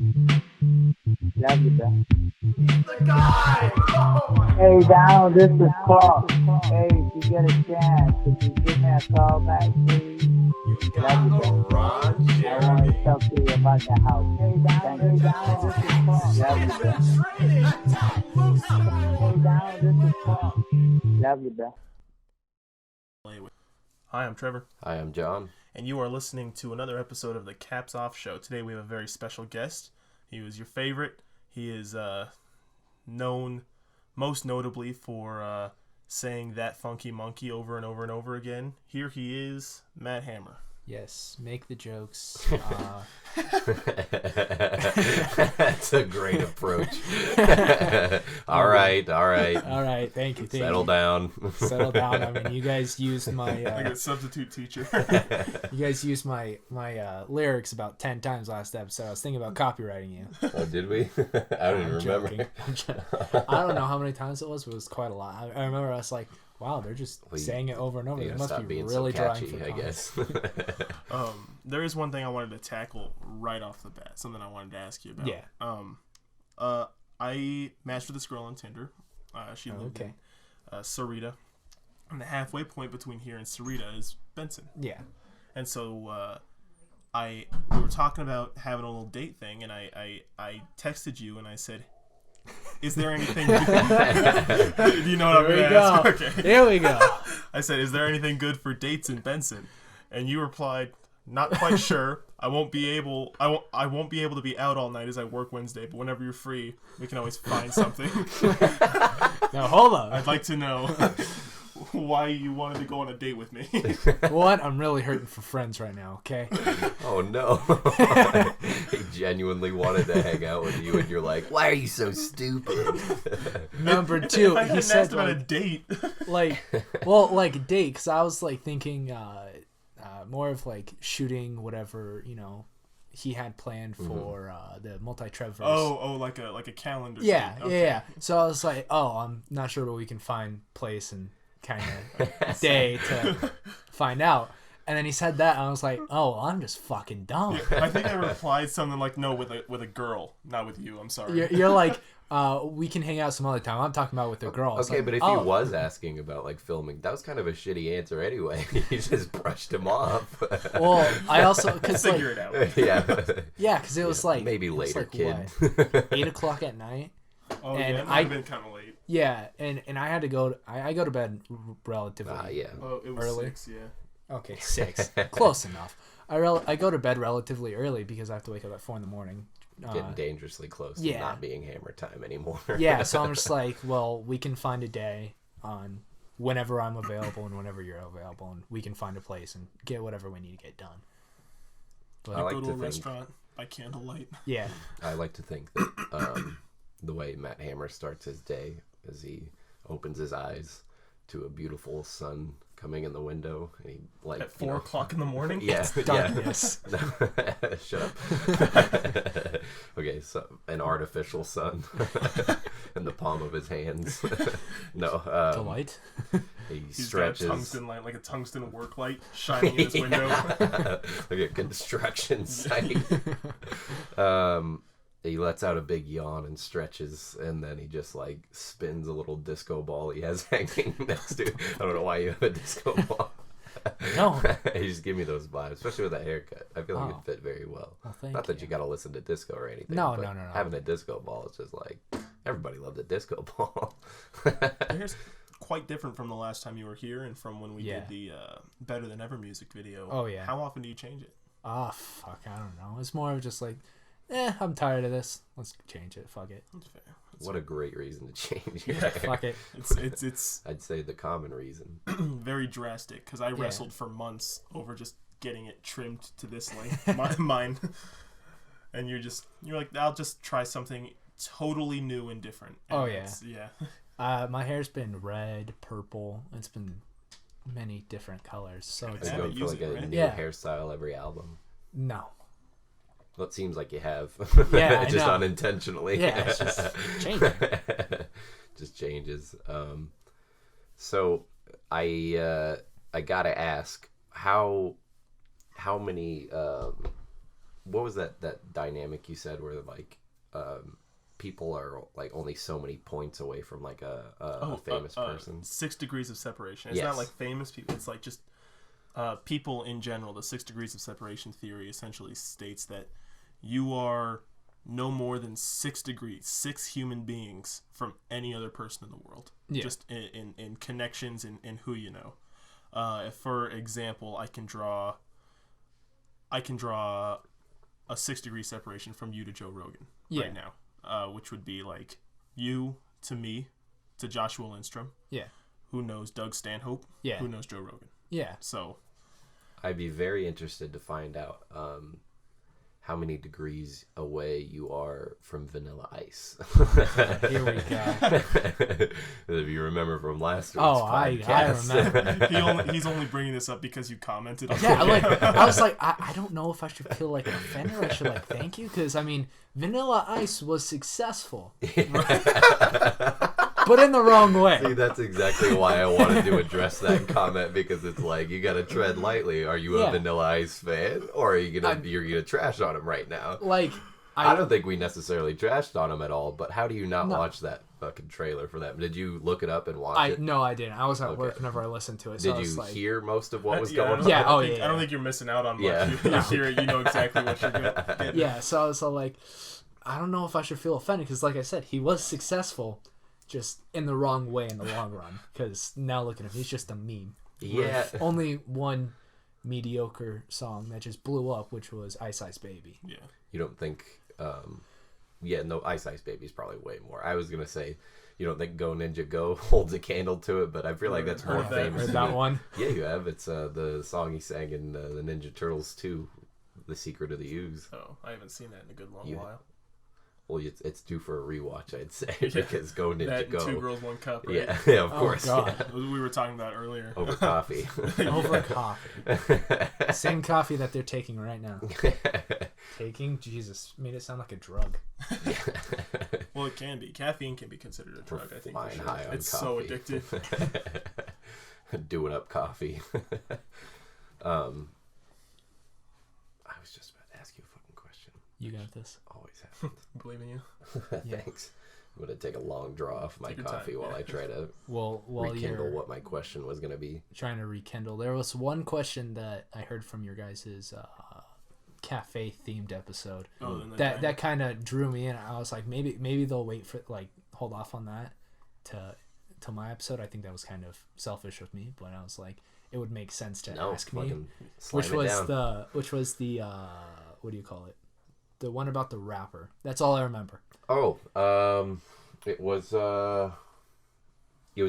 Love you, bro. The guy! Oh my Hey, Donald, this is Paul. Hey, if you get a chance, could you give me a call back, please? You Love you, got bro. a run, I want to Jeremy. talk to you about the house. Thank you. Donald, this is Paul. Love you, bro. Hey, Donald, this is Paul. Love you, bro. Hi, I'm Trevor, Hi, I'm John. and you are listening to another episode of the Caps Off Show. Today we have a very special guest. He was your favorite. He is known most notably for saying "that funky monkey" over and over and over again. Here he is, Matt Hamm3r. Yes, make the jokes. That's a great approach. All right. All right, thank you. Settle down. Settle down. I mean, you guys used my Like a substitute teacher. my lyrics about 10 times last episode. I was thinking about copywriting you. Oh, did we? I don't even remember. I don't know how many times it was, but it was quite a lot. I remember us like, wow, they're just saying it over and over. They must be really drawing for I guess. There is one thing I wanted to tackle right off the bat. Something I wanted to ask you about. Yeah. I matched with this girl on Tinder. She lived in Sarita. And the halfway point between here and Sarita is Benson. Yeah. And so we were talking about having a little date thing, and I texted you and I said, "Is there anything?" Do you know what I'm going to ask? Okay. Here we go. I said, "Is there anything good for dates in Benson?" And you replied, "Not quite sure. I won't be able to be out all night as I work Wednesday, but whenever you're free, we can always find something." Now hold on. I'd like to know why you wanted to go on a date with me. One, I'm really hurting for friends right now. Okay. Oh no. He genuinely wanted to hang out with you, and you're like, "Why are you so stupid?" Number two, If I he hadn't said asked about a date. like a date, because I was like thinking more of like shooting whatever he had planned for the multi-Trevers. Oh, like a calendar. yeah, thing. Okay. yeah. So I was like, I'm not sure, but we can find place and kind of day to find out. And then he said that, and I was like, I'm just fucking dumb. I think I replied something like, "No, with a girl, not with you. I'm sorry." You're like, we can hang out some other time. I'm talking about with a girl. Okay, like, but if he was asking about like filming, that was kind of a shitty answer anyway. You just brushed him off. Well, I also because like, Figure it out. yeah, because it was like maybe later, like, kid. what, 8:00 at night. Oh, And yeah, it might have been kind of late. Yeah, and I had to go. I go to bed relatively. Yeah. Oh, it was Early? 6, yeah. Okay, 6. Close enough. I go to bed relatively early because I have to wake up at 4 a.m. Getting dangerously close to yeah. not being hammer time anymore. Yeah, so I'm just like, well, we can find a day on whenever I'm available and whenever you're available, and we can find a place and get whatever we need to get done. But I like Go to to a think- restaurant by candlelight. yeah, I like to think that the way Matt Hamm3r starts his day is he opens his eyes to a beautiful sun coming in the window, and he like At 4 o'clock in the morning? Yeah, darkness. No, shut up. Okay, so an artificial sun in the palm of his hands. No, Delight. he He's stretches. got a tungsten light, like a tungsten work light shining in his window. Like a construction site. He lets out a big yawn and stretches, and then he just like spins a little disco ball he has hanging next to. I don't know why you have a disco ball. No. You just give me those vibes, especially with that haircut. I feel like it'd fit very well. Well, thank Not that you. you gotta listen to disco or anything. No, but no. Having a disco ball is just like everybody loves a disco ball. Your hair's quite different from the last time you were here and from when we Yeah. did the Better Than Ever music video. Oh, yeah. How often do you change it? Fuck, I don't know. It's more of just like, I'm tired of this. Let's change it. Fuck it. That's fair. What a great reason to change your Yeah. hair. Fuck it. It's I'd say the common reason. very drastic because I wrestled for months over just getting it trimmed to this length. Mine. And you're like, I'll just try something totally new and different. And Oh, yeah. Yeah. My hair's been red, purple. It's been many different colors. So I it's Yeah, go but for use like it, a right? new Yeah. hairstyle every album. no. Well, it seems like you have. Yeah, I Just know. unintentionally. Yeah, it's just changing. Just changes. So I gotta ask how many what was that dynamic you said where like people are like only so many points away from like a famous person? 6 degrees of separation. It's Yes. not like famous people. It's like just people in general. The 6 degrees of separation theory essentially states that you are no more than 6 degrees, 6 human beings from any other person in the world. Yeah. Just in connections and who you know. For example, I can draw a 6 degree separation from you to Joe Rogan right now, which would be like you to me to Joshua Lindstrom. Yeah. Who knows Doug Stanhope? Yeah. Who knows Joe Rogan? Yeah. So I'd be very interested to find out how many degrees away you are from Vanilla Ice. Here we go. If you remember from last week's Oh, I podcast. remember. he's only bringing this up because you commented on Yeah, it. like I was like, I don't know if I should feel like an offender or I should like thank you, because I mean, Vanilla Ice was successful, but in the wrong way. See, that's exactly why I wanted to address that comment, because it's like you got to tread lightly. Are you a Yeah. Vanilla Ice fan, or are you you're gonna trash on him right now? Like I don't think we necessarily trashed on him at all, but how do you not No. watch that fucking trailer for that? Did you look it up and watch it? No, I didn't. I was at Okay. work whenever I listened to it. So Did I was you like, hear most of what was Yeah, going on? Yeah, oh, I yeah. don't think you're missing out on much. Yeah. You hear it, you know exactly what you're getting. Yeah, so I was like, I don't know if I should feel offended, because like I said, he was successful, just in the wrong way in the long run. Because now look at him, he's just a meme. Yeah. With only one mediocre song that just blew up, which was Ice Ice Baby. Yeah. You don't think, no, Ice Ice Baby's probably way more. I was going to say, you don't think Go Ninja Go holds a candle to it, but I feel like that's more Heard that. famous. Heard that one? Yeah, you have. It's the song he sang in the Ninja Turtles 2, The Secret of the Ooze. Oh, I haven't seen that in a good long You- while. Well, it's due for a rewatch, I'd say, because Go Ninja That and Go. 2 Girls, 1 Cup, right? Yeah, of Oh, course. God. yeah. We were talking about earlier. Over coffee. Over coffee. Same coffee that they're taking right now. Taking? Jesus, made it sound like a drug. Well, it can be. Caffeine can be considered a drug, I think. For Flying sure. high on It's so coffee. addictive. Doing up coffee. I was just about to ask you a fucking question. You got this. Always happens. Believe in you. Yeah. Thanks. I'm going to take a long draw off my Take your coffee time, while yeah. I try to Well, while rekindle you're what my question was going to be. trying to rekindle, there was one question that I heard from your guys' cafe themed episode Oh, then that kind of drew me in. I was like, maybe they'll wait for hold off on that to my episode. I think that was kind of selfish of me, but I was like, it would make sense to ask me, fucking which slam it was down. the what do you call it? The one about the rapper. That's all I remember. Oh, it was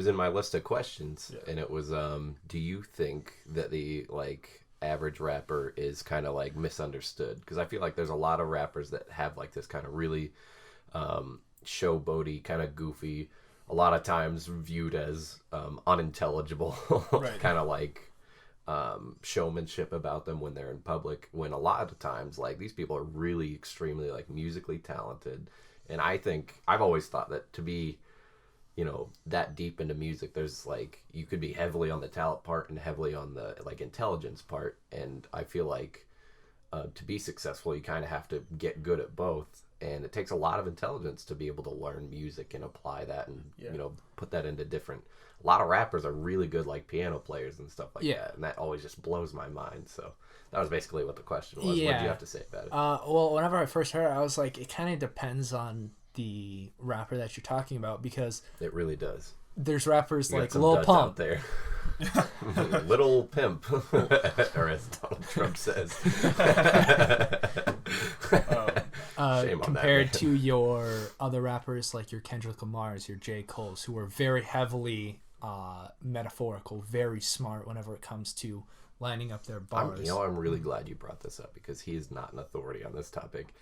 in my list of questions, Yeah. and it was do you think that the average rapper is kind of misunderstood? Because I feel like there's a lot of rappers that have this kind of really showboaty, kind of goofy, a lot of times viewed as unintelligible, Right. kind of showmanship about them when they're in public, when a lot of times these people are really extremely musically talented. And I think I've always thought that to be that deep into music, there's you could be heavily on the talent part and heavily on the intelligence part, and I feel like to be successful you kind of have to get good at both, and it takes a lot of intelligence to be able to learn music and apply that and put that into different. A lot of rappers are really good piano players and stuff like that, and that always just blows my mind. So that was basically what the question was. What did you have to say about it? Well, whenever I first heard it, I was like, it kind of depends on the rapper that you're talking about, because It really does. there's rappers You got like some Lil duds Pump. out there. Little Pimp, or as Donald Trump says. Shame on Compared that, to your other rappers like your Kendrick Lamar's, your J. Cole's, who are very heavily metaphorical, very smart whenever it comes to lining up their bars. I'm really glad you brought this up, because he is not an authority on this topic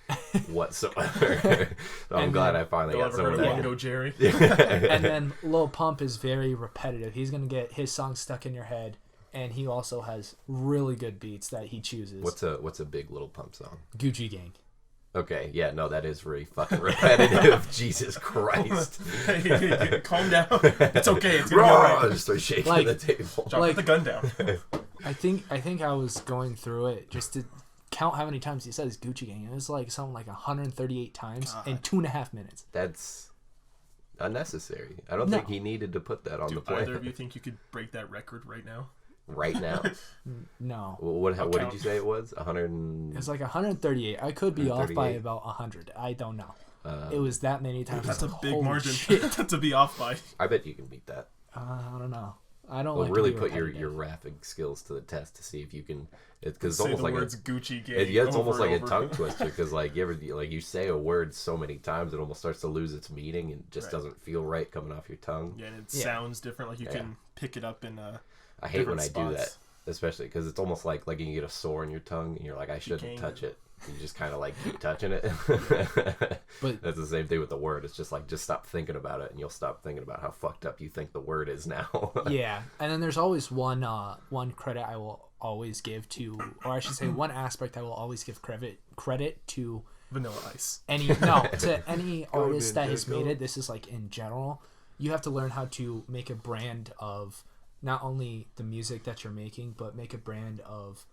whatsoever. So I'm glad I finally Y'all got ever heard someone of that One Go Jerry? And then Lil Pump is very repetitive. He's going to get his song stuck in your head, and he also has really good beats that he chooses. What's a big Little Pump song? Gucci Gang. Okay, yeah, no, that is really fucking repetitive. Jesus Christ. Hey, calm down. It's okay. It's gonna be all Raw! right. Just start shaking Like- the table. Drop the gun down. I think I was going through it just to count how many times he says Gucci Gang. It was like something like 138 times in 2.5 minutes. That's unnecessary. I don't think he needed to put that on the play. Do either of you think you could break that record right now? Right now? No. What did you say it was? 100. It's like 138. I could be off by about 100. I don't know. It was that many times. That's a big Holy margin shit. to be off by. I bet you can beat that. I don't know. I don't Well, like really to be put your repetitive. rapping skills to the test to see if you can. Because it's Say almost the like words Gucci Gang. it's almost over like and a over. tongue twister. Because like you say a word so many times, it almost starts to lose its meaning and just doesn't feel right coming off your tongue. Yeah, and it sounds different. Like you can pick it up in. I hate when I different do that, spots. especially because it's almost like you get a sore in your tongue and you're like, I shouldn't touch it. You just kind of like keep touching it. But that's the same thing with the word. It's just like, just stop thinking about it and you'll stop thinking about how fucked up you think the word is now. yeah, and then there's always one credit I will always give to, or I should say one aspect I will always give credit to Vanilla Ice. to any artist that has Ninja, made go. it. This is like in general, you have to learn how to make a brand of not only the music that you're making, but make a brand of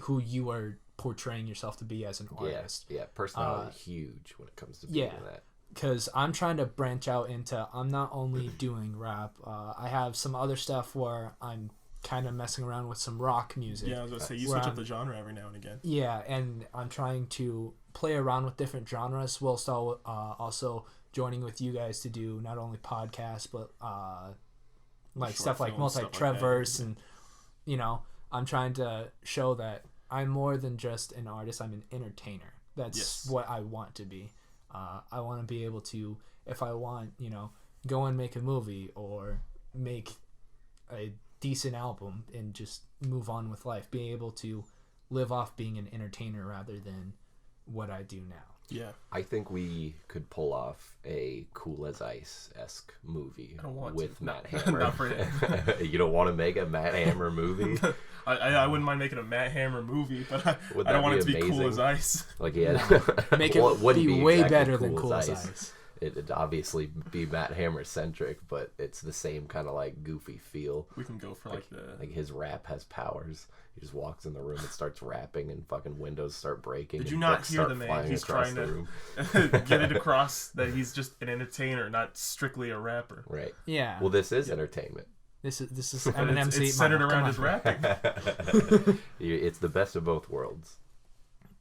who you are portraying yourself to be as an artist. Yeah, personality huge when it comes to being that. Because I'm trying to branch out into, I'm not only doing rap, I have some other stuff where I'm kind of messing around with some rock music. Yeah, I was gonna say you switch up the genre every now and again. Yeah, and I'm trying to play around with different genres whilst also joining with you guys to do not only podcasts but like Short stuff like films, multi stuff like that, Trevor's and I'm trying to show that I'm more than just an artist. I'm an entertainer. That's what I want to be. I want to be able to, if I want, go and make a movie or make a decent album and just move on with life, being able to live off being an entertainer rather than what I do now. Yeah, I think we could pull off a Cool as Ice-esque movie with Matt Hamm3r. Not for it. You don't want to make a Matt Hamm3r movie? I wouldn't mind making a Matt Hamm3r movie, but I Would don't that want be it to be amazing? Cool as Ice. Like, yeah. Make it Well, wouldn't be way exactly better than Cool as Ice. It'd obviously be Matt Hamm3r centric, but it's the same kind of like goofy feel. We can go for Like his rap has powers. He just walks in the room and starts rapping, and fucking windows start breaking. Did and you not books hear start the man? flying He's across trying the to room. get it across that he's just an entertainer, not strictly a rapper. Right. Yeah. Well, this is entertainment. This is But Eminem's 8 it's centered Mile. around Come his on. rapping. It's the best of both worlds.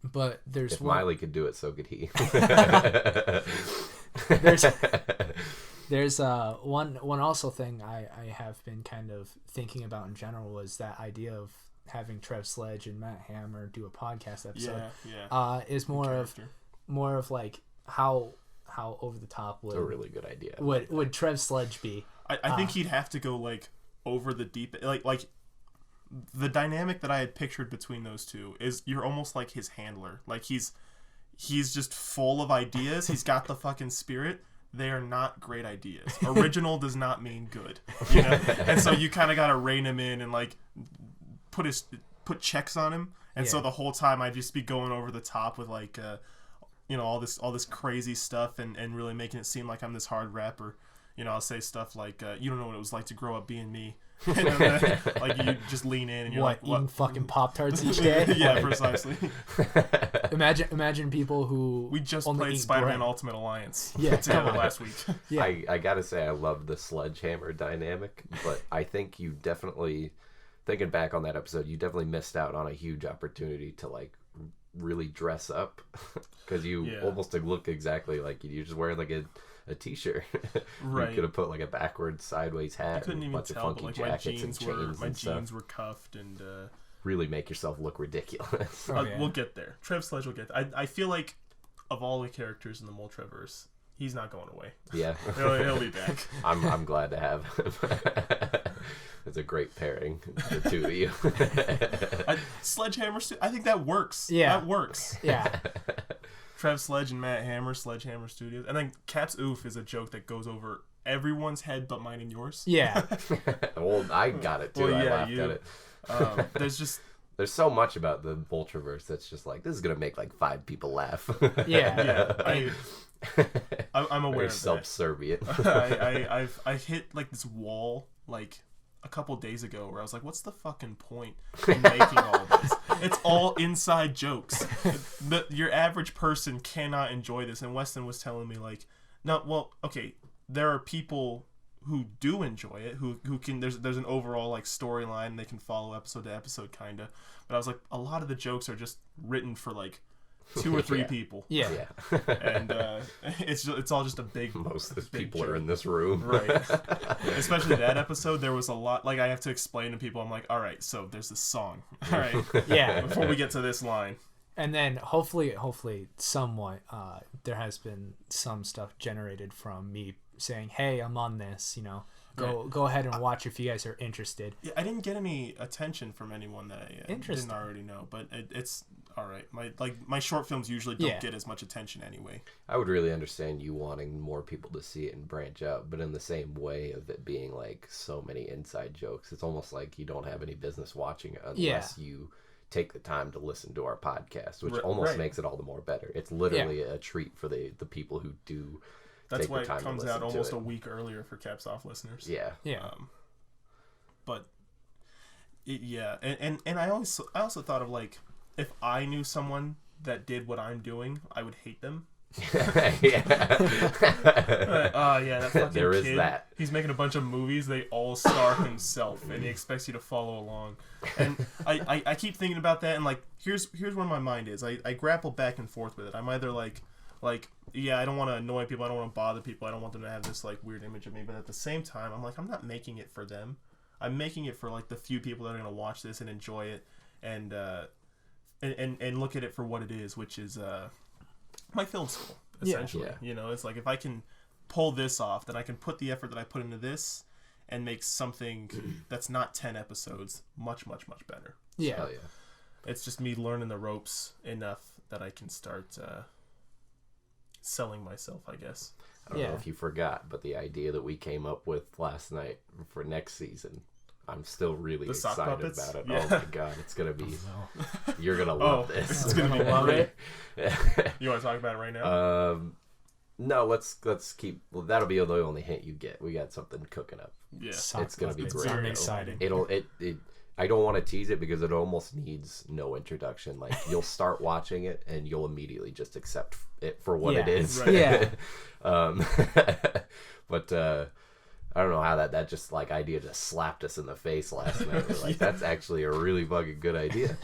But there's If one. Miley could do it, so could he. There's one also thing I have been kind of thinking about in general was that idea of having Trev Sledge and Matt Hamm3r do a podcast episode. Yeah. Is more of like how over the top It's a really good idea. would Trev Sledge be? I think he'd have to go like over the deep, like the dynamic that I had pictured between those two is you're almost like his handler. Like he's just full of ideas. He's got the fucking spirit. They are not great ideas. Original does not mean good, And so you kind of got to rein him in and like put checks on him. And so the whole time I'd just be going over the top with like all this crazy stuff and really making it seem like I'm this hard rapper. I'll say stuff like, you don't know what it was like to grow up being me. And then, like, you just lean in and you're like, what? Eating fucking Pop-Tarts each day? Yeah, precisely. Imagine people who We just only played eat Spider-Man bread. Ultimate Alliance Yeah, last week. Yeah. I gotta say, I love the Sledgehammer dynamic, but I think you definitely, thinking back on that episode, you definitely missed out on a huge opportunity to like really dress up, because you almost look exactly like you're just wearing like a t-shirt. Right. You could have put like a backwards sideways hat I couldn't and a even bunch tell, of but funky like jackets and my chains and jeans stuff. were cuffed and Really make yourself look ridiculous. Oh, yeah. we'll get there. Trev Sledge will get there. I feel like of all the characters in the Multiverse, he's not going away. Yeah. He'll be back. I'm glad to have him. It's a great pairing, the two of you. Sledgehammer, I think that works. Yeah. That works. Yeah. Trev Sledge and Matt Hamm3r, Sledgehammer Studios. And then Cap's Oof is a joke that goes over everyone's head but mine and yours. Yeah. Well, I got it too. Well, I yeah, laughed you. at it. There's so much about the Vultureverse that's just like, this is gonna make like 5 people laugh. Yeah. I'm aware Very of that. self-servient. I've hit like this wall like a couple days ago where I was like, what's the fucking point in making all this? it's all inside jokes. Your average person cannot enjoy this. And Weston was telling me like, no, well, okay, there are people who do enjoy it, who can. There's an overall like storyline, and they can follow episode to episode, kinda. But I was like, a lot of the jokes are just written for like 2 or 3 people. Yeah. And it's all just a big. Most of those big people joke. are in this room. Right. Especially that episode, there was a lot. Like I have to explain to people. I'm like, all right, so there's this song. All right. Yeah. Before we get to this line. And then hopefully somewhat, there has been some stuff generated from me saying, "Hey, I'm on this. Go ahead and watch if you guys are interested." Yeah, I didn't get any attention from anyone that I didn't already know, but it's all right. My short films usually don't get as much attention anyway. I would really understand you wanting more people to see it and branch out, but in the same way of it being like so many inside jokes, it's almost like you don't have any business watching it unless you take the time to listen to our podcast, which almost makes it all the more better. It's literally a treat for the people who do. That's why it comes out almost a week earlier for Caps Off listeners. Yeah. But and I also thought of like, if I knew someone that did what I'm doing, I would hate them. That fucking there is kid, that. He's making a bunch of movies. They all star himself, and he expects you to follow along. And I keep thinking about that, and like here's where my mind is. I grapple back and forth with it. I'm either like I don't want to annoy people. I don't want to bother people. I don't want them to have this like weird image of me. But at the same time, I'm like, I'm not making it for them. I'm making it for like the few people that are gonna watch this and enjoy it, and look at it for what it is, which is my film school, essentially. Yeah. It's like if I can pull this off, then I can put the effort that I put into this and make something that's not 10 episodes much, much, much better. Yeah. Hell yeah. It's just me learning the ropes enough that I can start selling myself, I guess. I don't know if you forgot, but the idea that we came up with last night for next season, I'm still really excited about it. Yeah. Oh my god, it's gonna be. You're gonna love this. It's gonna be love it. You want to talk about it right now? No, let's keep. Well, that'll be the only hint you get. We got something cooking up. Yeah, it's gonna be great. I'm excited. I don't want to tease it because it almost needs no introduction. Like you'll start watching it and you'll immediately just accept it for what it is. Right. Yeah. But I don't know how that just like idea just slapped us in the face last night. We're like, that's actually a really fucking good idea.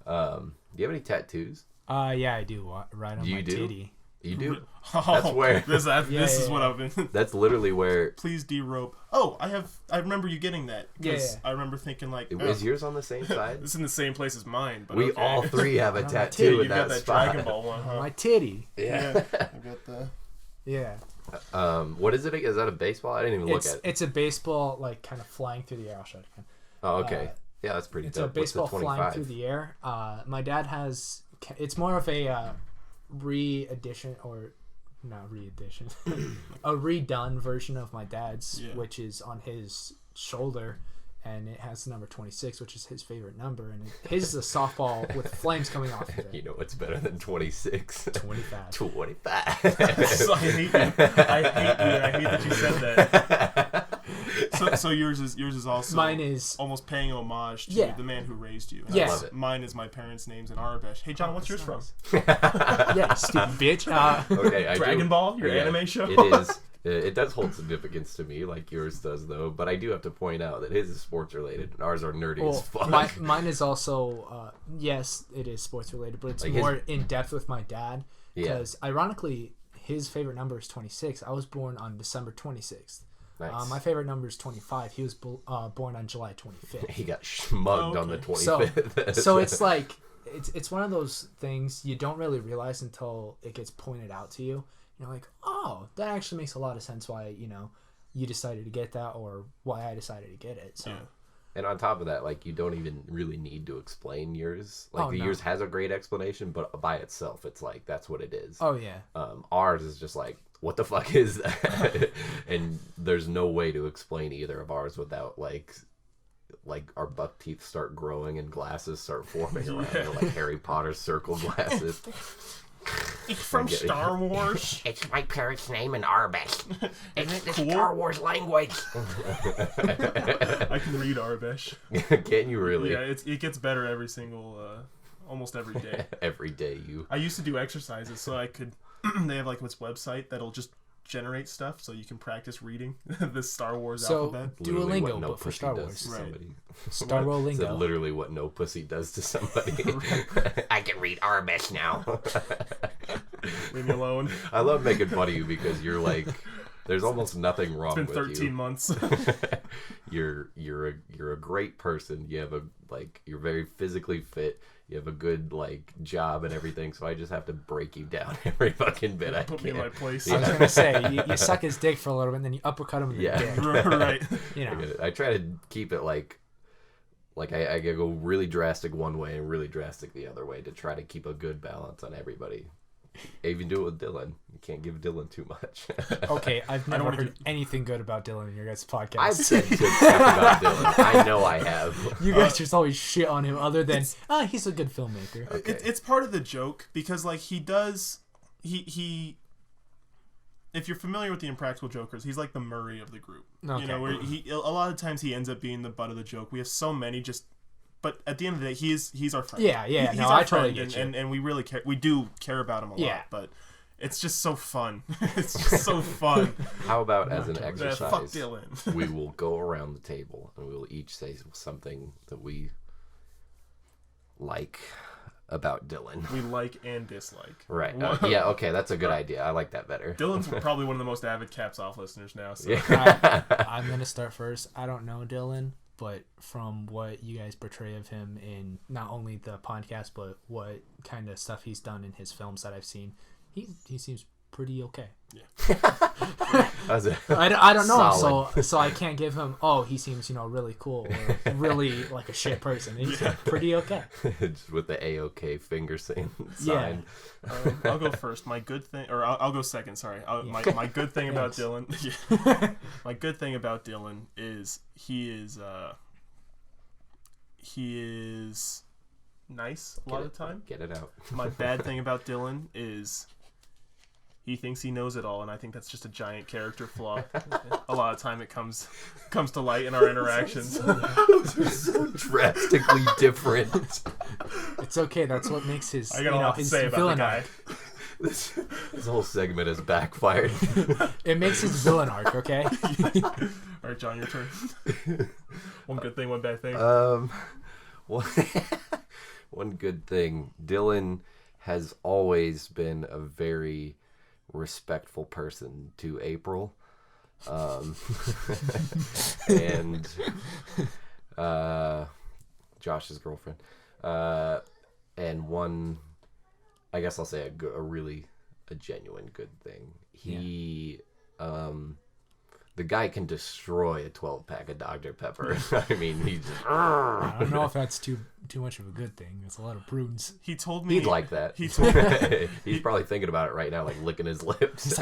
Do you have any tattoos? Yeah, I do. Right on my titty. You do? Oh, That's where this is what I've been. That's literally where. Please de-rope. Oh, I remember you getting that. Yeah. I remember thinking like, Is yours on the same side? This is in the same place as mine. But We okay. all three have a On my tattoo titty. in You got that that spot. Dragon Ball one, huh? My titty. Yeah. I got the. Yeah. What is it? Is that a baseball? I didn't even look at it. It's a baseball, like, kind of flying through the air. I'll show it again. Oh, okay. Yeah, that's pretty It's dope. a baseball What's the flying 25? through the air. My dad has... It's more of a re-edition, or... Not re-edition. A redone version of my dad's, which is on his shoulder. And it has the number 26, which is his favorite number. And his is a softball with flames coming off of it. You know what's better than 26? 25. 25. So I hate you. I hate that you said that. So yours is also. Mine is almost paying homage to the man who raised you. Yes. I love it. Mine is my parents' names in Aurebesh. Hey John, what's yours from? Yeah, stupid bitch. Okay, I Dragon do. Ball, your Yeah, anime show. It is. It does hold significance to me, like yours does, though. But I do have to point out that his is sports related, and ours are nerdy as fuck. Mine is also, yes, it is sports related, but it's Like more in depth with my dad. Yeah. Because ironically, his favorite number is 26. I was born on December 26th. Nice. My favorite number is 25. He was born on July 25th. He got schmugged on the 25th. So it's like it's one of those things you don't really realize until it gets pointed out to you. You're like, oh, that actually makes a lot of sense why, you decided to get that, or why I decided to get it. So. Yeah. And on top of that, like, you don't even really need to explain yours. Like, no. yours has a great explanation, but by itself, it's like, that's what it is. Oh, yeah. Ours is just like, what the fuck is that? And there's no way to explain either of ours without, like our buck teeth start growing and glasses start forming around it, like Harry Potter's circle glasses. It's from Star Wars. It's my parents' name in Aurebesh. It's the cool? Star Wars language. I can read Aurebesh. Can you really? Yeah, it gets better every single almost every day. Every day you. I used to do exercises so I could. They have like this website that'll just generate stuff so you can practice reading the Star Wars alphabet. Literally what Duolingo, no but for pussy Star does Wars. to somebody. Star Wars It's lingo. literally what no pussy does to somebody. I can read Aurebesh now. Leave me alone. I love making fun of you because you're like, there's almost nothing wrong It's been with 13 you. months. You're a great person. You have you're very physically fit. You have a good job and everything. So I just have to break you down every fucking bit I Put can. me in my place. I was gonna say you suck his dick for a little bit, and then you uppercut him in the Yeah. dick. Right. You know. I try to keep it I go really drastic one way and really drastic the other way to try to keep a good balance on everybody. I even do it with Dylan. You can't give Dylan too much. Okay, I've never wanna heard anything good about Dylan in your guys' podcast. I've said good stuff about Dylan. I know I have. You guys just always shit on him, other than he's a good filmmaker. It's part of the joke because he does he. If you're familiar with the Impractical Jokers, he's like the Murray of the group. Okay. You know, where a lot of times he ends up being the butt of the joke. We have so many but at the end of the day, he's our friend. Yeah, He's no, our I totally friend, get you. and we really care. We do care about him a Yeah. lot, but it's just so fun. It's just so fun. How about as an Fuck exercise, Dylan. we will go around the table and we will each say something that we like about Dylan. We like and dislike. Right. Yeah, okay, that's a good idea. I like that better. Dylan's probably one of the most avid Caps Off listeners now. So. Yeah. I'm gonna start first. I don't know Dylan, but from what you guys portray of him in not only the podcast, but what kind of stuff he's done in his films that I've seen, he seems pretty okay. That's it. I don't know Solid. him, so I can't give him. Oh, he seems really cool or really like a shit person. He's pretty okay. Just with the A-OK finger sign. Yeah. I'll go first. My good thing, or I'll go second. Sorry. My good thing about Dylan. My good thing about Dylan is he is nice a lot of the time. Get it out. My bad thing about Dylan is he thinks he knows it all, and I think that's just a giant character flaw. A lot of time it comes to light in our interactions. Those are so drastically different. It's okay. That's what makes his I got a lot to his say about the villain guy. arc. This whole segment has backfired. It makes his villain arc. Okay. All right, John, your turn. One good thing, one bad thing. One good thing. Dylan has always been a very respectful person to April. And Josh's girlfriend. And one, I guess I'll say a genuine good thing. He, the guy can destroy a 12-pack of Dr. Pepper. I mean, he's just... I don't know if that's too much of a good thing. There's a lot of prunes. He told me He'd like that. He told He's probably thinking about it right now, like licking his lips.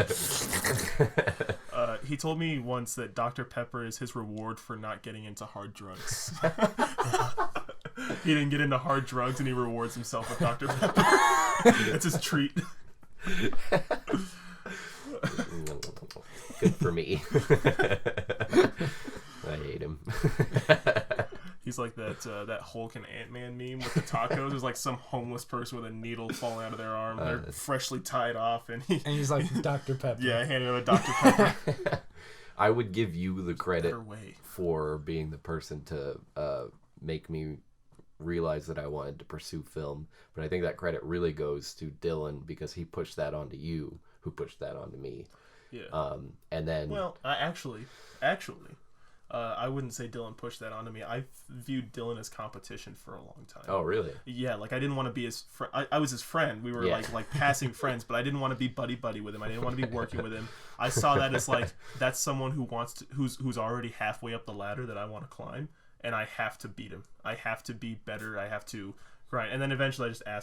he told me once that Dr. Pepper is his reward for not getting into hard drugs. He didn't get into hard drugs, and he rewards himself with Dr. Pepper. That's his treat. Good for me. I hate him. He's like that Hulk and Ant-Man meme with the tacos. There's like some homeless person with a needle falling out of their arm. They're freshly tied off, and he's like Dr. Pepper. Yeah, handing him a Dr. Pepper. I would give you the credit Better way. for being the person to make me realize that I wanted to pursue film, but I think that credit really goes to Dylan because he pushed that onto you, who pushed that onto me. Yeah. And then actually, I wouldn't say Dylan pushed that onto me. I viewed Dylan as competition for a long time. Oh, really? Yeah, like I didn't want to be his friend. I was his friend. We were like passing friends, but I didn't want to be buddy with him. I didn't want to be working with him. I saw that as like that's someone who wants to, who's already halfway up the ladder that I want to climb, and I have to beat him. I have to be better. I have to grind. And then eventually, I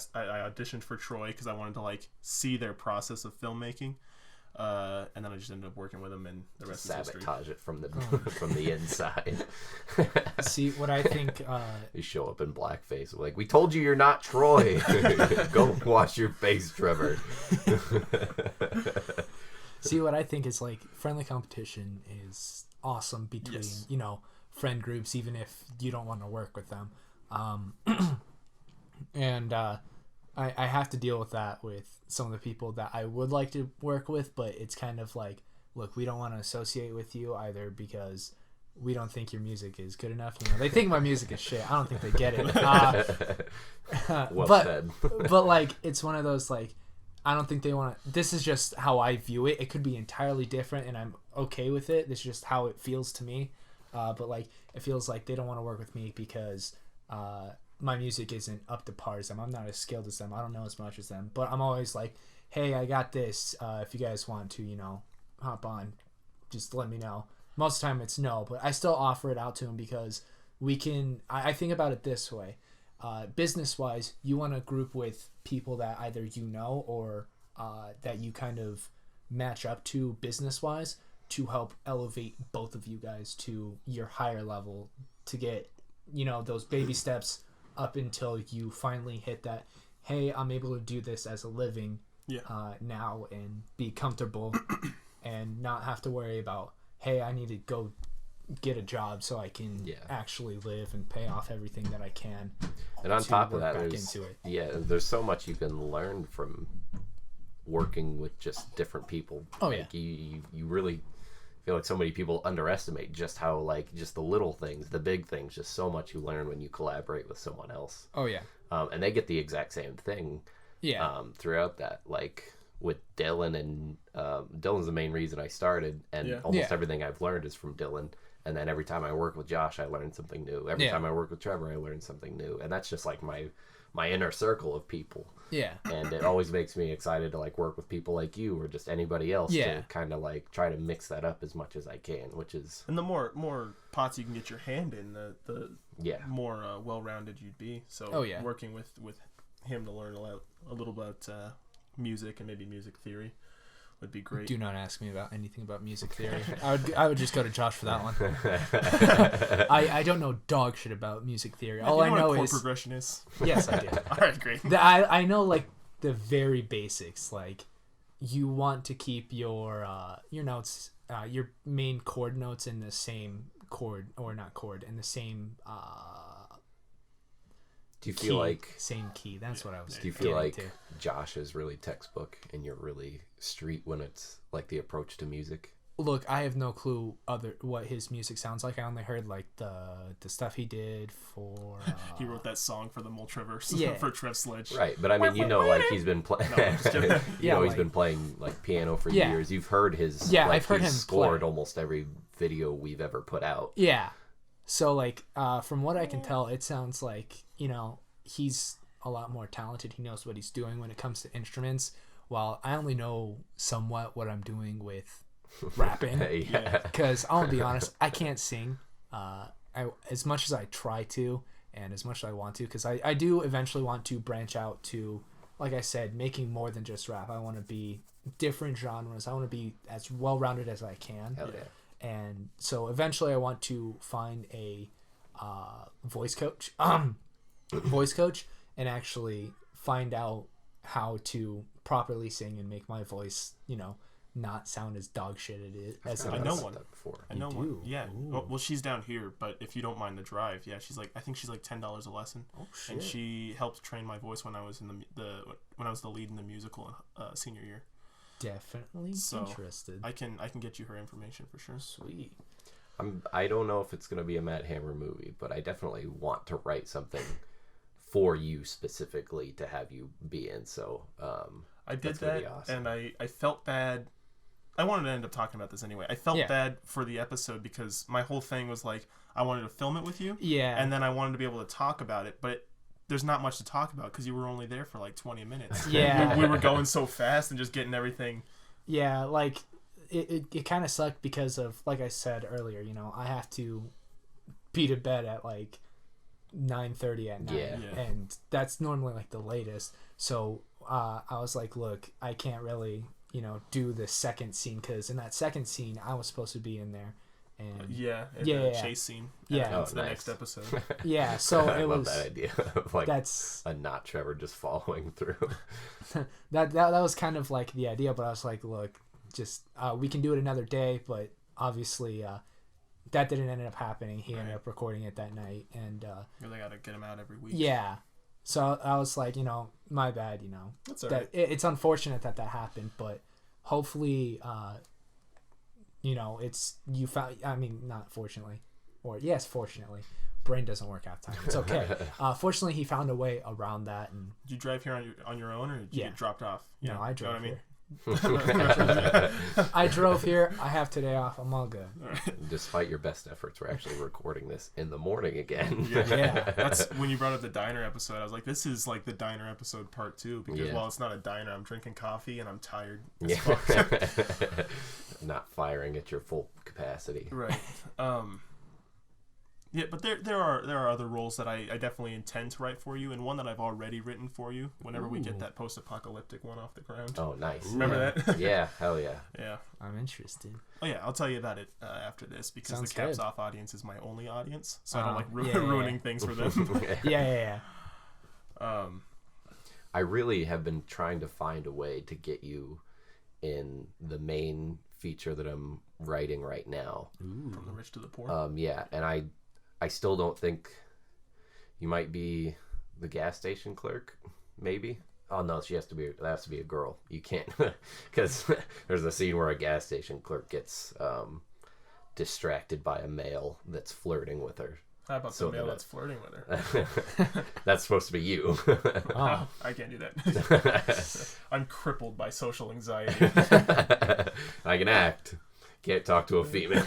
auditioned for Troy because I wanted to like see their process of filmmaking. And then I just ended up working with him, and the rest is history. Sabotage it from the inside. See what I think. You show up in blackface, like we told you, you're not Troy. Go wash your face, Trevor. See what I think is like friendly competition is awesome between friend groups, even if you don't want to work with them. And I have to deal with that with some of the people that I would like to work with, but it's kind of like, look, we don't want to associate with you either because we don't think your music is good enough. You know, they think my music is shit. I don't think they get it. Well said. But like, it's one of those like, I don't think they want to. This is just how I view it. It could be entirely different, and I'm okay with it. This is just how it feels to me. But like, it feels like they don't want to work with me because my music isn't up to par as them. I'm not as skilled as them. I don't know as much as them. But I'm always like, hey, I got this. If you guys want to, you know, hop on, just let me know. Most of the time it's no, but I still offer it out to them because we can. I think about it this way. Business wise, you want to group with people that either you know or that you kind of match up to business wise to help elevate both of you guys to your higher level to get, you know, those baby steps up until you finally hit that, hey, I'm able to do this as a living now and be comfortable and not have to worry about, hey, I need to go get a job so I can actually live and pay off everything that I can. And on top of that, there's so much you can learn from working with just different people. Oh, like, you really feel like so many people underestimate just how, like, just the little things, the big things, just so much you learn when you collaborate with someone else. Oh, yeah. And they get the exact same thing throughout that. Like, with Dylan, and Dylan's the main reason I started, and almost everything I've learned is from Dylan. And then every time I work with Josh, I learn something new. Every time I work with Trevor, I learn something new. And that's just like my inner circle of people. Yeah. And it always makes me excited to like work with people like you or just anybody else to kind of like try to mix that up as much as I can, which is... And the more pots you can get your hand in, the more well-rounded you'd be. So working with him to learn a little about music and maybe music theory would be great. Do not ask me about anything about music theory. I would just go to Josh for that one. I don't know dog shit about music theory. All I know what a chord is progression is. Yes, I do. All right, great. I know like the very basics. Like you want to keep your notes, your main chord notes in the same chord or not chord in the same. Do you feel like same key? That's what I was. Do you feel like Josh is really textbook and you're really street when it's like the approach to music? Look, I have no clue what his music sounds like. I only heard like the stuff he did for. He wrote that song for the Trevor for Trev Sledge. Right, but I mean, you know, like he's been playing. He's been playing like piano for years. You've heard his. Yeah, I've heard him scored almost every video we've ever put out. Yeah. So, like, from what I can tell, it sounds like, you know, he's a lot more talented. He knows what he's doing when it comes to instruments, while I only know somewhat what I'm doing with rapping. Because I'll be honest, I can't sing as much as I try to and as much as I want to, because I do eventually want to branch out to, like I said, making more than just rap. I want to be different genres. I want to be as well-rounded as I can. Hell yeah. And so eventually I want to find a voice coach and actually find out how to properly sing and make my voice, you know, not sound as dog shit I know one. I know one. Yeah. Oh, well, she's down here, but if you don't mind the drive, I think she's like $10 a lesson. Oh shit. And she helped train my voice when I was when I was the lead in the musical senior year. Definitely interested. I can get you her information for sure. Sweet. I don't know if it's gonna be a Matt Hamm3r movie, but I definitely want to write something for you specifically to have you be in. So I did that, awesome. And I felt bad. I wanted to end up talking about this anyway. I felt bad for the episode because my whole thing was like I wanted to film it with you, and then I wanted to be able to talk about it, but there's not much to talk about because you were only there for like 20 minutes. Yeah. We were going so fast and just getting everything. Yeah, like it kind of sucked because of, like I said earlier, you know, I have to be to bed at like 9:30 at night. Yeah. And that's normally like the latest. So I was like, look, I can't really, you know, do the second scene because in that second scene I was supposed to be in there. And the chase scene. That's the next episode. Yeah, so I it love was that idea of like a not Trevor just following through. that was kind of like the idea, but I was like, look, just we can do it another day, but obviously that didn't end up happening. He ended up recording it that night, and really got to get him out every week. Yeah, So I was like, my bad, That's all that right. it's unfortunate that happened, but hopefully, it's you found. I mean, not fortunately, or yes, fortunately, brain doesn't work half the time. It's okay. Fortunately, he found a way around that, and Did you drive here on your own, or did you get dropped off? no, I drove know what here. I mean? I drove here. I have today off. I'm all good. Despite your best efforts, we're actually recording this in the morning again. Yeah. That's when you brought up the diner episode. I was like, this is like the diner episode part 2 because Yeah. while it's not a diner, I'm drinking coffee and I'm tired. Yeah. Not firing at your full capacity. Right. Yeah, but there are other roles that I definitely intend to write for you, and one that I've already written for you. Whenever we get that post-apocalyptic one off the ground. Oh, nice. Remember that? Yeah, hell yeah. Yeah. I'm interested. Oh yeah, I'll tell you about it after this because Sounds the Caps good. Off audience is my only audience, so I Oh, don't like yeah. ruining things for them. Yeah. I really have been trying to find a way to get you in the main feature that I'm writing right now. From the rich to the poor. Yeah, and I still don't think you might be the gas station clerk, maybe. Oh no, that has to be a girl. You can't, because there's a scene where a gas station clerk gets distracted by a male that's flirting with her. How about so the male that- that's flirting with her? That's supposed to be you. Oh. I can't do that. I'm crippled by social anxiety. I can act. Can't talk to a female.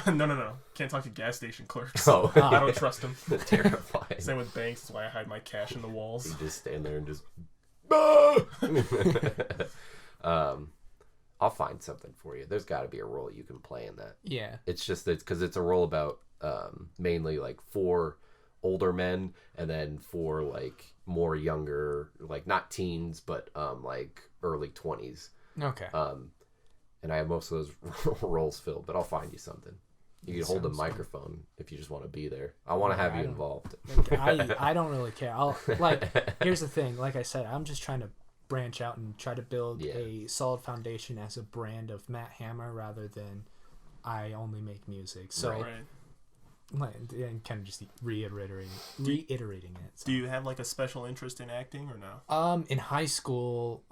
No. Can't talk to gas station clerks. Oh. I don't trust them. Terrifying. Same with banks. That's why I hide my cash in the walls. You just stand there and just. I'll find something for you. There's got to be a role you can play in that. Yeah. It's just that because it's a role about mainly like 4 older men and then 4 like more younger, like not teens but like early 20s. Okay. And I have most of those roles filled, but I'll find you something. You can hold a Sounds microphone if you just want to be there. I want to have I you don't- involved. I don't really care. Here's the thing. Like I said, I'm just trying to branch out and try to build Yeah. a solid foundation as a brand of Matt Hamm3r rather than I only make music. So, Right. and kind of just reiterating it. So. Do you have like a special interest in acting or no? In high school,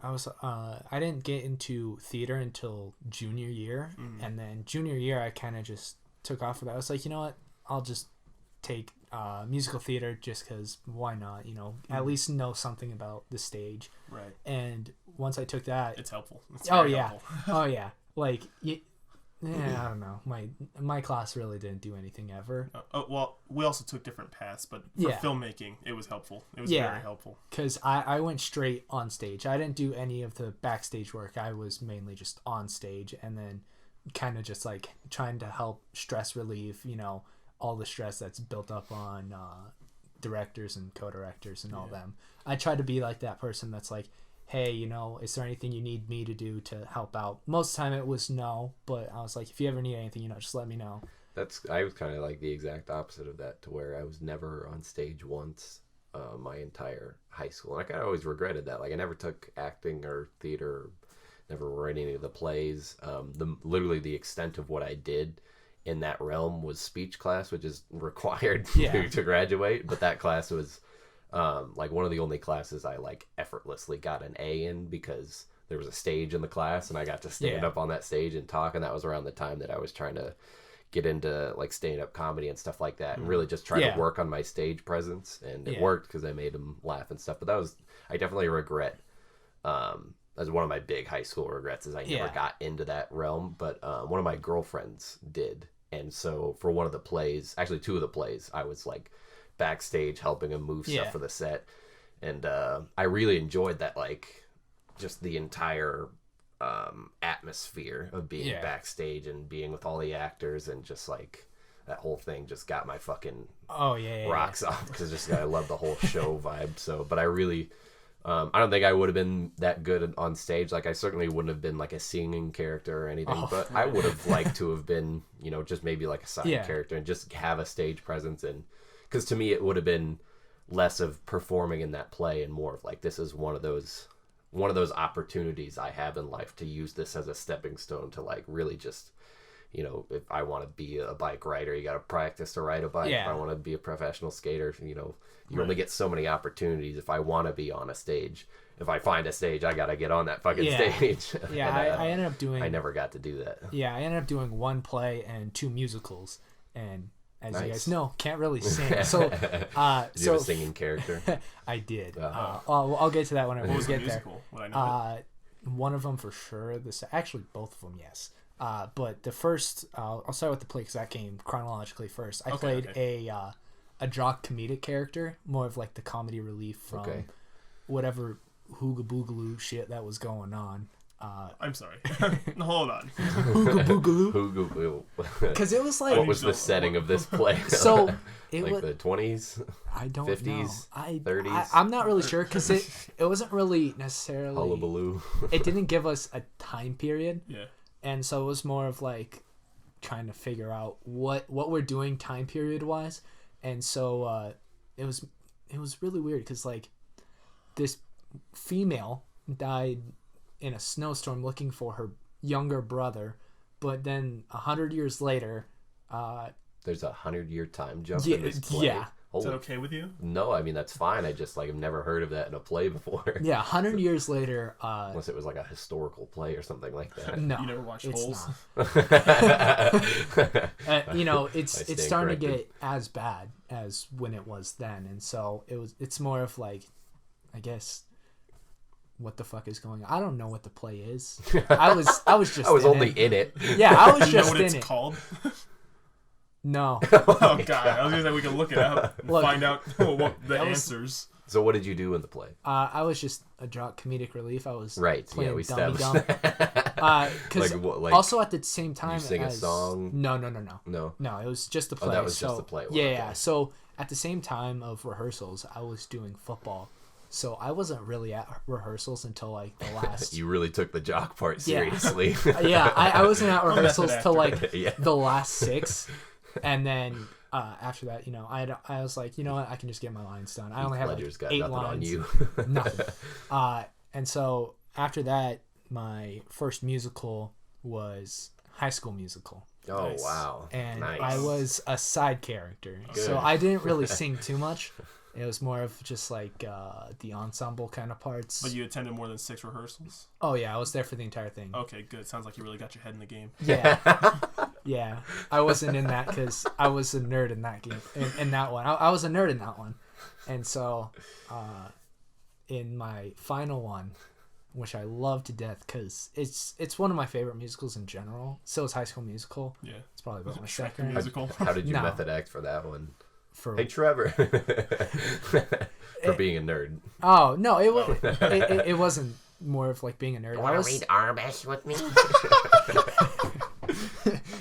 I didn't get into theater until junior year, and then junior year I kind of just took off of that. I was like, you know what, I'll just take musical theater just because why not? At least know something about the stage. Right. And once I took that, It's helpful. It's oh very yeah, helpful. oh yeah, like I don't know. My class really didn't do anything ever. Well, we also took different paths, but for Yeah. filmmaking, it was helpful. It was Yeah. very helpful. Because I went straight on stage. I didn't do any of the backstage work. I was mainly just on stage and then kind of just like trying to help stress relieve, all the stress that's built up on directors and co-directors and all them. I tried to be like that person that's like, hey, is there anything you need me to do to help out? Most of the time it was no, but I was like, if you ever need anything, just let me know. I was kind of like the exact opposite of that, to where I was never on stage once my entire high school. And I kind of always regretted that. Like I never took acting or theater, never read any of the plays. Literally the extent of what I did in that realm was speech class, which is required to graduate. But that class was like one of the only classes I like effortlessly got an A in, because there was a stage in the class and I got to stand up on that stage and talk. And that was around the time that I was trying to get into like stand-up comedy and stuff like that, and really just try to work on my stage presence. And it worked because I made them laugh and stuff. But I definitely regret, as one of my big high school regrets, is I never got into that realm. But one of my girlfriends did. And so for one of the plays, actually 2 of the plays, I was like backstage helping him move stuff for the set. And I really enjoyed that, like just the entire atmosphere of being backstage and being with all the actors, and just like that whole thing just got my fucking rocks off, because just I love the whole show vibe. So, but I really I don't think I would have been that good on stage. Like I certainly wouldn't have been like a singing character or anything, but I would have liked to have been, just maybe like a side character and just have a stage presence. And because to me it would have been less of performing in that play and more of like, this is one of those opportunities I have in life to use this as a stepping stone to like really just you know, if I want to be a bike rider, you got to practice to ride a bike. Yeah. If I want to be a professional skater, you know, you only get so many opportunities. If I want to be on a stage, if I find a stage, I got to get on that fucking stage. Yeah, And, I ended up doing. I never got to do that. Yeah, I ended up doing 1 play and 2 musicals, and as you Nice. guys know, can't really sing. So, Did you have a singing character? I did. Uh-huh. I'll get to that whenever What we was the get there. musical? Would I know it? One of them for sure. Actually, both of them, yes. But the first, I'll start with the play because that came chronologically first. I played a jock comedic character, more of like the comedy relief from whatever hooga boogaloo shit that was going on. I'm sorry. Hold on. Hooga boogaloo. Because it was like, What was the setting of this play? so it like was the 20s, I don't 50s, know. 30s? I'm not really sure because it wasn't really necessarily. Hullabaloo. It didn't give us a time period. Yeah. And so it was more of like trying to figure out what we're doing time period wise. And so it was really weird because like this female died in a snowstorm looking for her younger brother, but then 100 years later, There's a 100-year time jump yeah, in this play. yeah. Is that okay with you? No, I mean, that's fine. I just, like, I've never heard of that in a play before. Yeah, 100 years later. Unless it was, like, a historical play or something like that. No, You never watched it's Holes? not. You know, it's stand starting to corrected. get as bad as when it was then, and so it's more of like, I guess, what the fuck is going on? I don't know what the play is. I was just. I was in only it. in it. Yeah, I was Do you know just what in it's it. called? No. Oh god, I was gonna say we can look it up and Look, find out what the that was- answers. So what did you do in the play? I was just a jock comedic relief. I was Right, playing yeah, we dummy established dumb. that. Because Like, what, like, also at the same time, sing a as, song? No. No. It was just the Oh, play. that was just the play one, Yeah, okay. yeah. So at the same time of rehearsals, I was doing football. So I wasn't really at rehearsals until like the last. You really took the jock part Yeah. seriously. Yeah, I wasn't at rehearsals method till like Yeah. the last 6, and then after that, you know, I was like, you know what, I can just get my lines done. I only have like Ledger's got 8 nothing lines. on you. Nothing. And so after that, my first musical was High School Musical, Oh, Nice. wow. and Nice. I was a side character. Good. So I didn't really sing too much. It was more of just like the ensemble kind of parts. But you attended more than 6 rehearsals? Oh yeah, I was there for the entire thing. Okay, good. Sounds like you really got your head in the game. Yeah, yeah. I wasn't in that because I was a nerd in that game. In that one, I was a nerd in that one, and so in my final one, which I love to death because it's one of my favorite musicals in general. So is High School Musical. Yeah. It's probably about my Shrek second. musical. How did you No. method act for that one? For Hey, Trevor. For being a nerd. oh no, it wasn't more of like being a nerd. I Want was to read Aurebesh with me?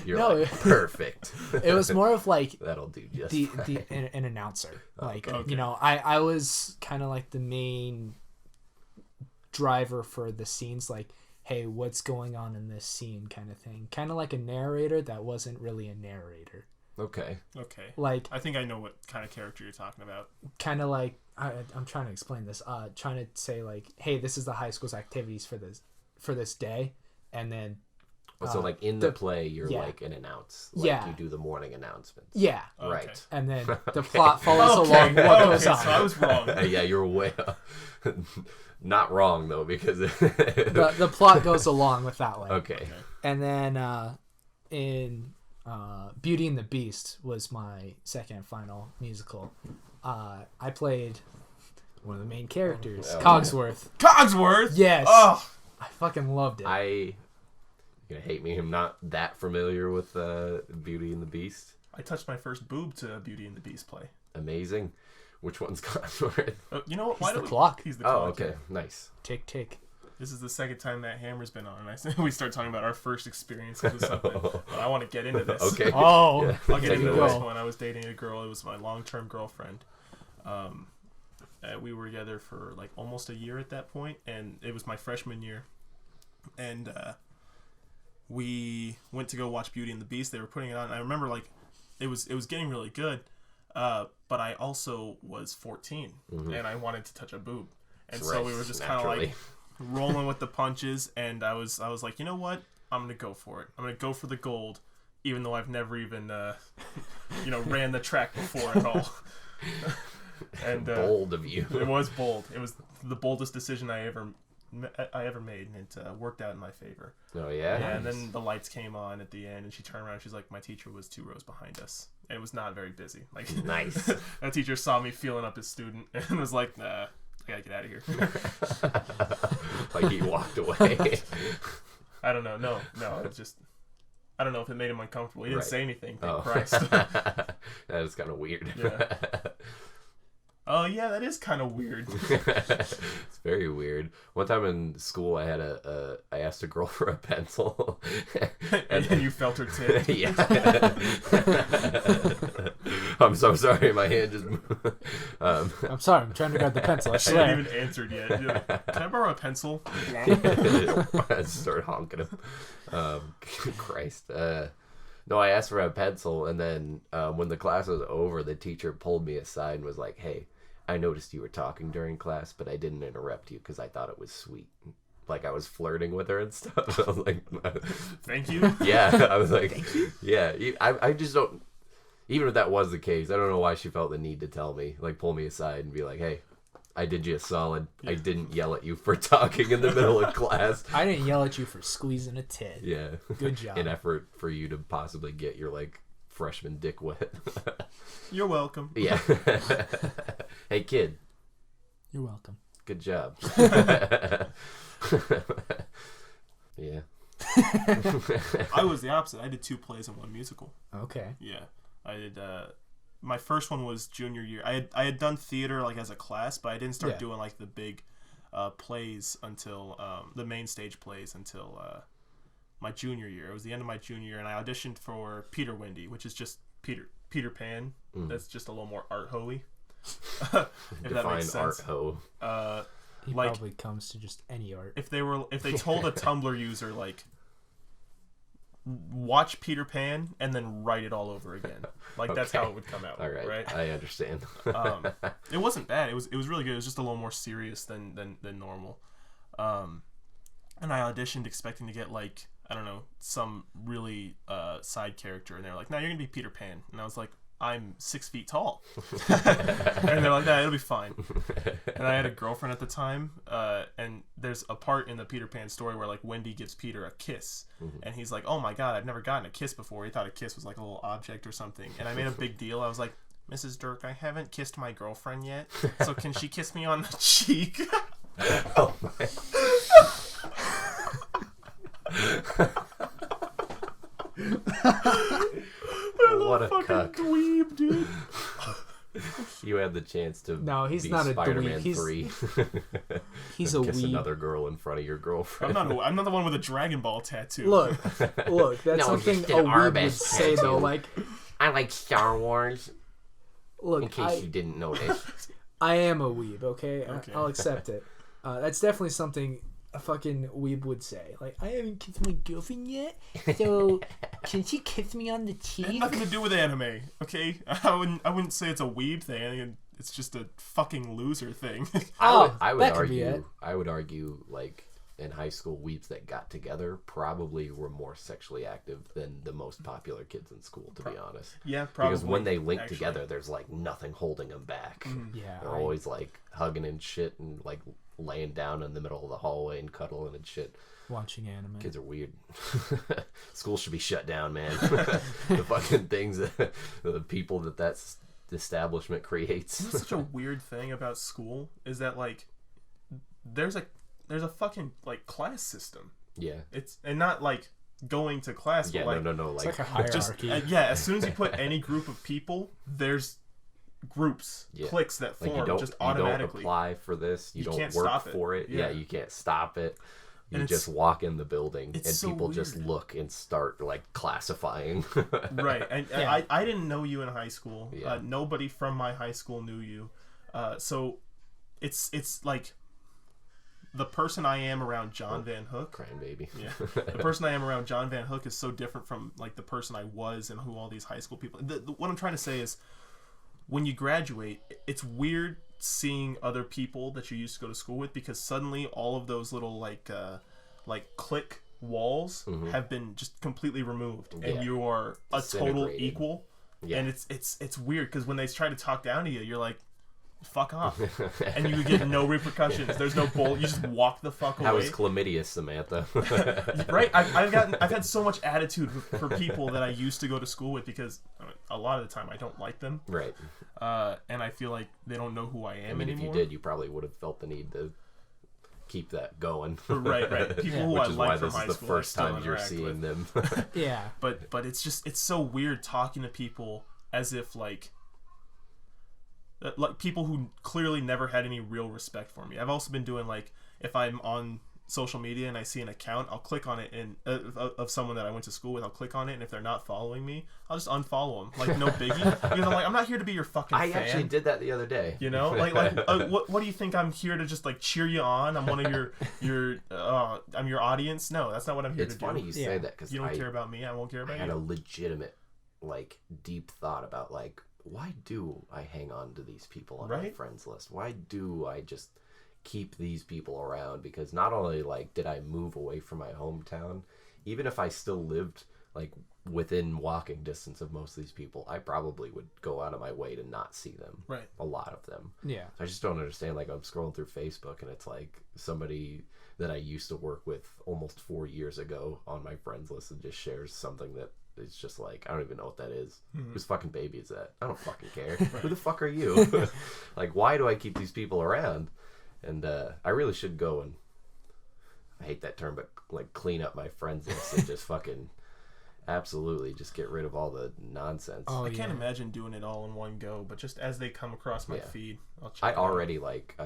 You're No. like, perfect. it was more of like That'll do just an announcer. Like Okay. you know, I was kind of like the main driver for the scenes. Like, hey, what's going on in this scene, kind of thing. Kind of like a narrator that wasn't really a narrator. Okay. Okay. Like I think I know what kind of character you're talking about. kind of like I'm trying to explain this. Trying to say like, hey, this is the high school's activities for this day, and then So, like, in the play, you're yeah. like an announce. Like, Yeah. you do the morning announcements. yeah, Okay. Right. and then the plot follows along what Okay, goes so on. I was wrong. Yeah, you're way not wrong, though, because... The plot goes along with that way. Okay. And then in Beauty and the Beast was my second and final musical. I played one of the main characters, Oh. Cogsworth. Cogsworth? Yes. Oh, I fucking loved it. You're gonna hate me. I'm not that familiar with Beauty and the Beast. I touched my first boob to a Beauty and the Beast play. Amazing. Which one's Cogsworth? You know what? He's Why the don't clock. He's the Oh, clock. okay. yeah. Nice. Tick tick. This is the second time Matt Hamm3r's been on, and we start talking about our first experiences with something. But I want to get into this. Okay. Oh, Yeah. I'll get Take into it this away. one. I was dating a girl. It was my long-term girlfriend. We were together for like almost a year at that point, and it was my freshman year. And we went to go watch Beauty and the Beast. They were putting it on. I remember like it was getting really good, but I also was 14 and I wanted to touch a boob, and so we were just kind of like rolling with the punches. And I was like, you know what? I'm gonna go for it. I'm gonna go for the gold. even though I've never even ran the track before at all. And bold of you. It was bold. It was the boldest decision I ever made, and it worked out in my favor. Oh yeah. Yeah, and then the lights came on at the end, and she turned around. She's like, "My teacher was 2 rows behind us, and it was not very busy." Like, nice. That teacher saw me feeling up his student and was like, "Nah, I gotta get out of here." Like he walked away. I don't know. No, it's just. I don't know if it made him uncomfortable. He didn't say anything. Thank Oh. Christ. That is kind of weird. Yeah. Oh yeah, that is kind of weird. It's very weird. One time in school, I asked a girl for a pencil, and you felt her tit. Yeah. I'm so sorry. My hand just. I'm sorry. I'm trying to grab the pencil. I I swear. haven't even answered yet. You're like, can I borrow a pencil? I just started honking him. Christ. No, I asked for a pencil, and then when the class was over, the teacher pulled me aside and was like, "Hey, I noticed you were talking during class, but I didn't interrupt you because I thought it was sweet." Like I was flirting with her and stuff. I was like, "Thank you." Yeah, I was like, "Yeah." I just don't. Even if that was the case, I don't know why she felt the need to tell me, like, pull me aside and be like, "Hey, I did you a solid. Yeah. I didn't yell at you for talking in the middle of class. I didn't yell at you for squeezing a tit." Yeah. Good job. An effort for you to possibly get your, like, freshman dick wet. You're welcome. Yeah. Hey, kid. You're welcome. Good job. Yeah. I was the opposite. I did 2 plays and 1 musical. Okay. Yeah. I did my first one was junior year. I had done theater like as a class, but I didn't start doing like the big plays until the main stage plays until my junior year. It was the end of my junior year, and I auditioned for Peter Wendy, which is just Peter Pan. That's just a little more art ho-y. If that makes sense. Art ho. He like, probably comes to just any art. If they told a Tumblr user like, watch Peter Pan and then write it all over again, like that's how it would come out. All right, I understand. It wasn't bad. It was really good. It was just a little more serious than normal. And I auditioned expecting to get like, I don't know, some really side character, and they're like, "No, you're gonna be Peter Pan," and I was like, "I'm 6 feet tall," and they're like, "Nah, it'll be fine." And I had a girlfriend at the time, and there's a part in the Peter Pan story where like Wendy gives Peter a kiss, and he's like, "Oh my god, I've never gotten a kiss before." He thought a kiss was like a little object or something, and I made a big deal. I was like, "Mrs. Dirk, I haven't kissed my girlfriend yet, so can she kiss me on the cheek?" Oh my. What a cuck. Dweeb, dude. You had the chance to he's be not a Spider-Man dweeb. 3. He's a kiss weeb. another girl in front of your girlfriend. I'm not the one with a Dragon Ball tattoo. Look, that's No, something just a an weeb would Aurebesh say tattoo. though. Like, I like Star Wars, look, in case you didn't notice. I am a weeb. Okay, Okay. I'll accept it. That's definitely something a fucking weeb would say. Like, I haven't kissed my girlfriend yet, so can she kiss me on the It cheek? had nothing to do with anime, okay? I wouldn't say it's a weeb thing. I think it's just a fucking loser thing. I would that could be argue. it. I would argue, like, in high school, weeps that got together probably were more sexually active than the most popular kids in school. To be honest, Yeah, probably. because when they link actually. together, there's like nothing holding them back. Yeah, They're always like hugging and shit, and like laying down in the middle of the hallway and cuddling and shit. watching anime. Kids are weird. School should be shut down, man. The fucking things that the people that's establishment creates. That's such a weird thing about school is that like there's a fucking like class system. Yeah. It's and not like going to class. Yeah. but, like, No. It's Like, like a hierarchy. just yeah. As soon as you put any group of people, there's groups, cliques that like form you don't just automatically. You don't apply for this. You don't can't work stop it. for it. Yeah. Yeah. You can't stop it. You And just walk in the building and it's so people just weird. look and start like classifying. Right, and Yeah. I didn't know you in high school. Yeah. Nobody from my high school knew you, so it's like the person I am around John Van Hook. Crying baby. Yeah, the person I am around John Van Hook is so different from like the person I was and who all these high school people. What I'm trying to say is, when you graduate, it's weird seeing other people that you used to go to school with because suddenly all of those little like clique walls have been just completely removed, Yeah. and you are a total Disintegrated. equal. Yeah. And it's weird because when they try to talk down to you, you're like, fuck off, and you get no repercussions. There's no bull. You just walk the fuck away. How was chlamydia, Samantha? Right? I've had so much attitude for people that I used to go to school with because a lot of the time I don't like them. Right. And I feel like they don't know who I am I mean, anymore. if you did, you probably would have felt the need to keep that going. Right. People who Which I is like why from this high is the school, first I still time you're interact seeing with. them. Yeah. But it's so weird talking to people as if like people who clearly never had any real respect for me. I've also been doing like if I'm on social media and I see an account, I'll click on it and of someone that I went to school with. I'll click on it, and if they're not following me, I'll just unfollow them. Like no biggie. Because I'm like, I'm not here to be your fucking I fan. actually did that the other day. You know, like what do you think? I'm here to just like cheer you on? I'm one of I'm your audience. No, that's not what I'm here It's to do. funny you say that because You don't care about me, I won't care I about had you. a legitimate, like, deep thought about like, why do I hang on to these people on my Right? friends list? Why do I just keep these people around? Because not only like did I move away from my hometown, even if I still lived like within walking distance of most of these people, I probably would go out of my way to not see them. Right. A lot of them. Yeah. I just don't understand. Like, I'm scrolling through Facebook and it's like somebody that I used to work with almost 4 years ago on my friends list and just shares something that is just like, I don't even know what that is. Whose fucking baby is that? I don't fucking care. Who the fuck are you? Like, why do I keep these people around? And I really should go and, I hate that term, but like clean up my friends list and just fucking absolutely just get rid of all the nonsense. Oh, I can't imagine doing it all in one go, but just as they come across my Yeah. feed, I'll check I it out. already like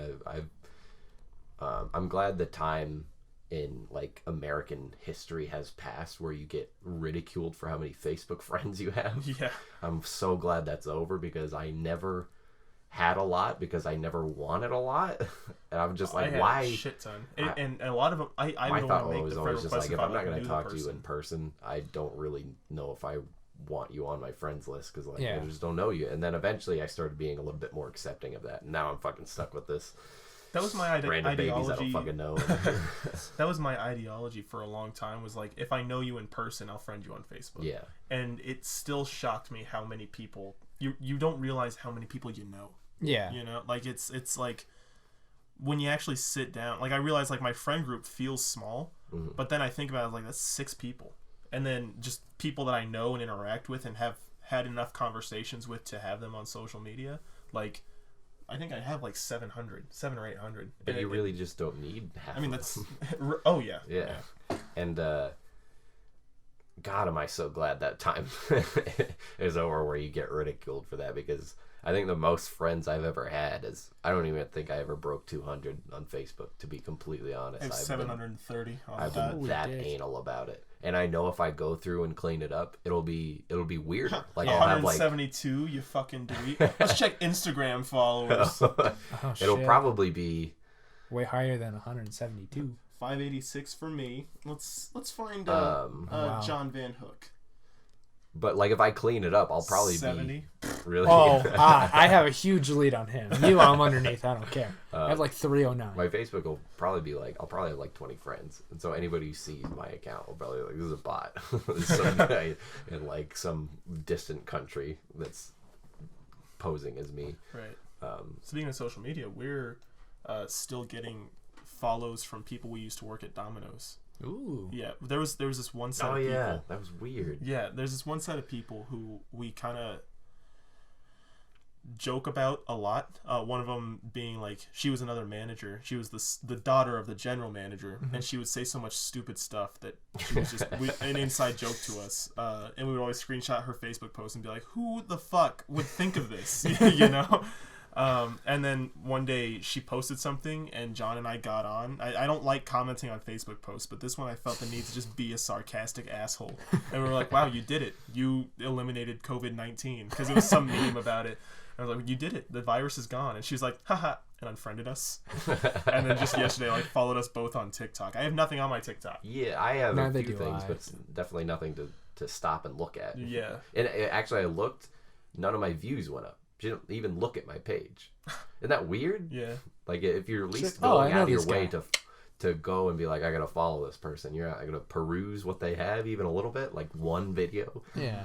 I'm glad the time in like American history has passed where you get ridiculed for how many Facebook friends you have. Yeah. I'm so glad that's over because I never had a lot because I never wanted a lot. And I'm just I like, had why? a shit ton. And a lot of them, I My would thought only make was the always friend just request like, if I I'm not going knew to the talk to you person. in person, I don't really know if I want you on my friends list because like Yeah. I just don't know you. And then eventually I started being a little bit more accepting of that. And now I'm fucking stuck with this. That was my Random babies I ideology. don't fucking know. That was my ideology for a long time. Was like, if I know you in person, I'll friend you on Facebook. Yeah. And it still shocked me how many people you don't realize how many people you know. Yeah. You know, like it's like when you actually sit down. Like I realize like my friend group feels small, but then I think about it like that's 6 people, and then just people that I know and interact with and have had enough conversations with to have them on social media. Like I think I have like 700 or 800. But And you really just don't need half I mean, of that's. them. Oh, yeah. Yeah. And, God, am I so glad that time is over where you get ridiculed for that because I think the most friends I've ever had is, I don't even think I ever broke 200 on Facebook, to be completely honest. I have I've 730 on I've that. been that dick. anal about it. And I know if I go through and clean it up, it'll be weirder. Like I'll have like 172, you fucking delete. Let's check Instagram followers. Oh, it'll shit. probably be way higher than 172. 586 for me. Let's find Wow. John Van Hook. but like if I clean it up, I'll probably 70. be really Oh, I have a huge lead on him. You, I'm underneath. I don't care. I have like 309. my Facebook will probably be like, I'll probably have like 20 friends. And so anybody who sees my account will probably be like, this is a bot. This is some guy in like some distant country that's posing as me. Right. Speaking of social media, we're still getting follows from people we used to work at Domino's. Ooh. Yeah, there was this one set Oh of yeah, people. that was weird. Yeah, there's this one set of people who we kind of joke about a lot. One of them being like, she was another manager. She was the daughter of the general manager, and she would say so much stupid stuff that she was just an inside joke to us. And we would always screenshot her Facebook post and be like, "Who the fuck would think of this?" You know. And then one day she posted something and John and I got on. I don't like commenting on Facebook posts, but this one I felt the need to just be a sarcastic asshole. And we were like, wow, you did it. You eliminated COVID-19 because it was some meme about it. And I was like, you did it. The virus is gone. And she was like, haha, and unfriended us. And then just yesterday, like, followed us both on TikTok. I have nothing on my TikTok. Yeah, I have Neither a few do things, I. but it's definitely nothing to stop and look at. Yeah. And actually, I looked, none of my views went up. She didn't even look at my page. Isn't that weird? Yeah. Like if you're at least Oh, I going know out of your this way guy. to go and be like, I gotta follow this person. You're not gonna peruse what they have even a little bit, like one video. Yeah.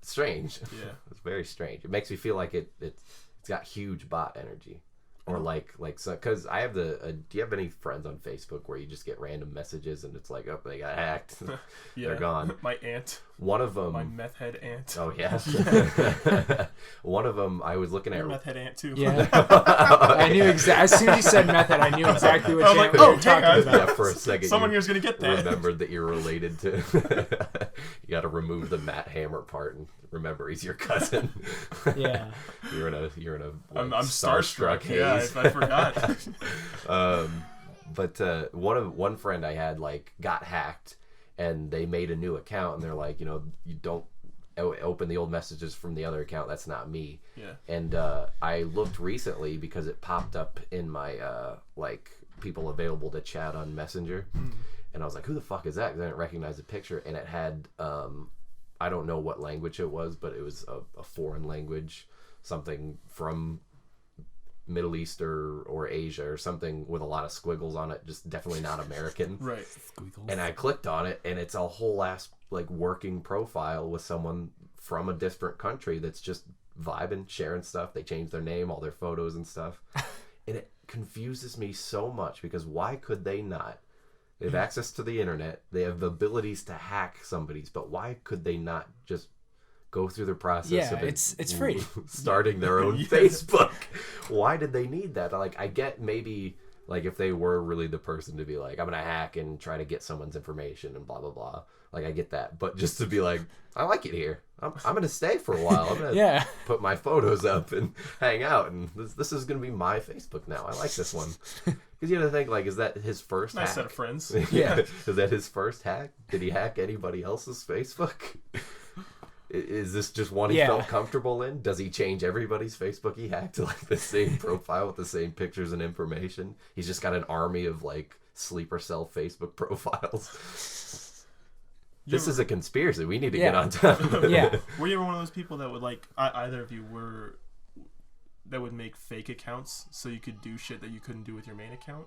It's strange. Yeah. It's very strange. It makes me feel like it's got huge bot energy. Or like so, because I have do you have any friends on Facebook where you just get random messages and it's like, oh, they got hacked, Yeah. they're gone. My aunt, One of them, my meth head aunt. oh yeah, one of them I was looking at. Your meth head aunt too. Yeah. I knew exactly. As soon as you said method, I knew exactly what I'm you like, were oh, talking hang on. about. Yeah, for a second, Someone you here's gonna get that. remembered that you're related to. You got to remove the Matt Hamm3r part and remember he's your cousin. Yeah. You're in a I'm like, starstruck. haze. Yeah, I forgot. But one friend I had like got hacked, and they made a new account, and they're like, you don't open the old messages from the other account. That's not me. Yeah. And I looked recently because it popped up in my like people available to chat on Messenger, and I was like, who the fuck is that? Because I didn't recognize the picture, and it had I don't know what language it was, but it was a foreign language, something from Middle East or Asia or something with a lot of squiggles on it, just definitely not American. Right. And I clicked on it, and it's a whole ass like working profile with someone from a different country that's just vibing, sharing stuff. They changed their name, all their photos and stuff. And it confuses me so much because why could they not? They have access to the internet. They have the abilities to hack somebody's, but why could they not just go through the process Yeah, of it's free. starting their own Facebook? Why did they need that? Like, I get maybe like if they were really the person to be like, I'm gonna hack and try to get someone's information and blah blah blah. Like, I get that, but just to be like, I like it here. I'm gonna stay for a while. I'm gonna put my photos up and hang out, and this is gonna be my Facebook now. I like this one. Because you have to think, like, is that his first Nice hack? set of friends. Yeah. Is that his first hack? Did he hack anybody else's Facebook? Is this just one he felt comfortable in? Does he change everybody's Facebook he hacked to like the same profile with the same pictures and information? He's just got an army of like sleeper cell Facebook profiles. This is a conspiracy. We need to get on top of it. Yeah. Were you ever one of those people that would like either of you were that would make fake accounts so you could do shit that you couldn't do with your main account?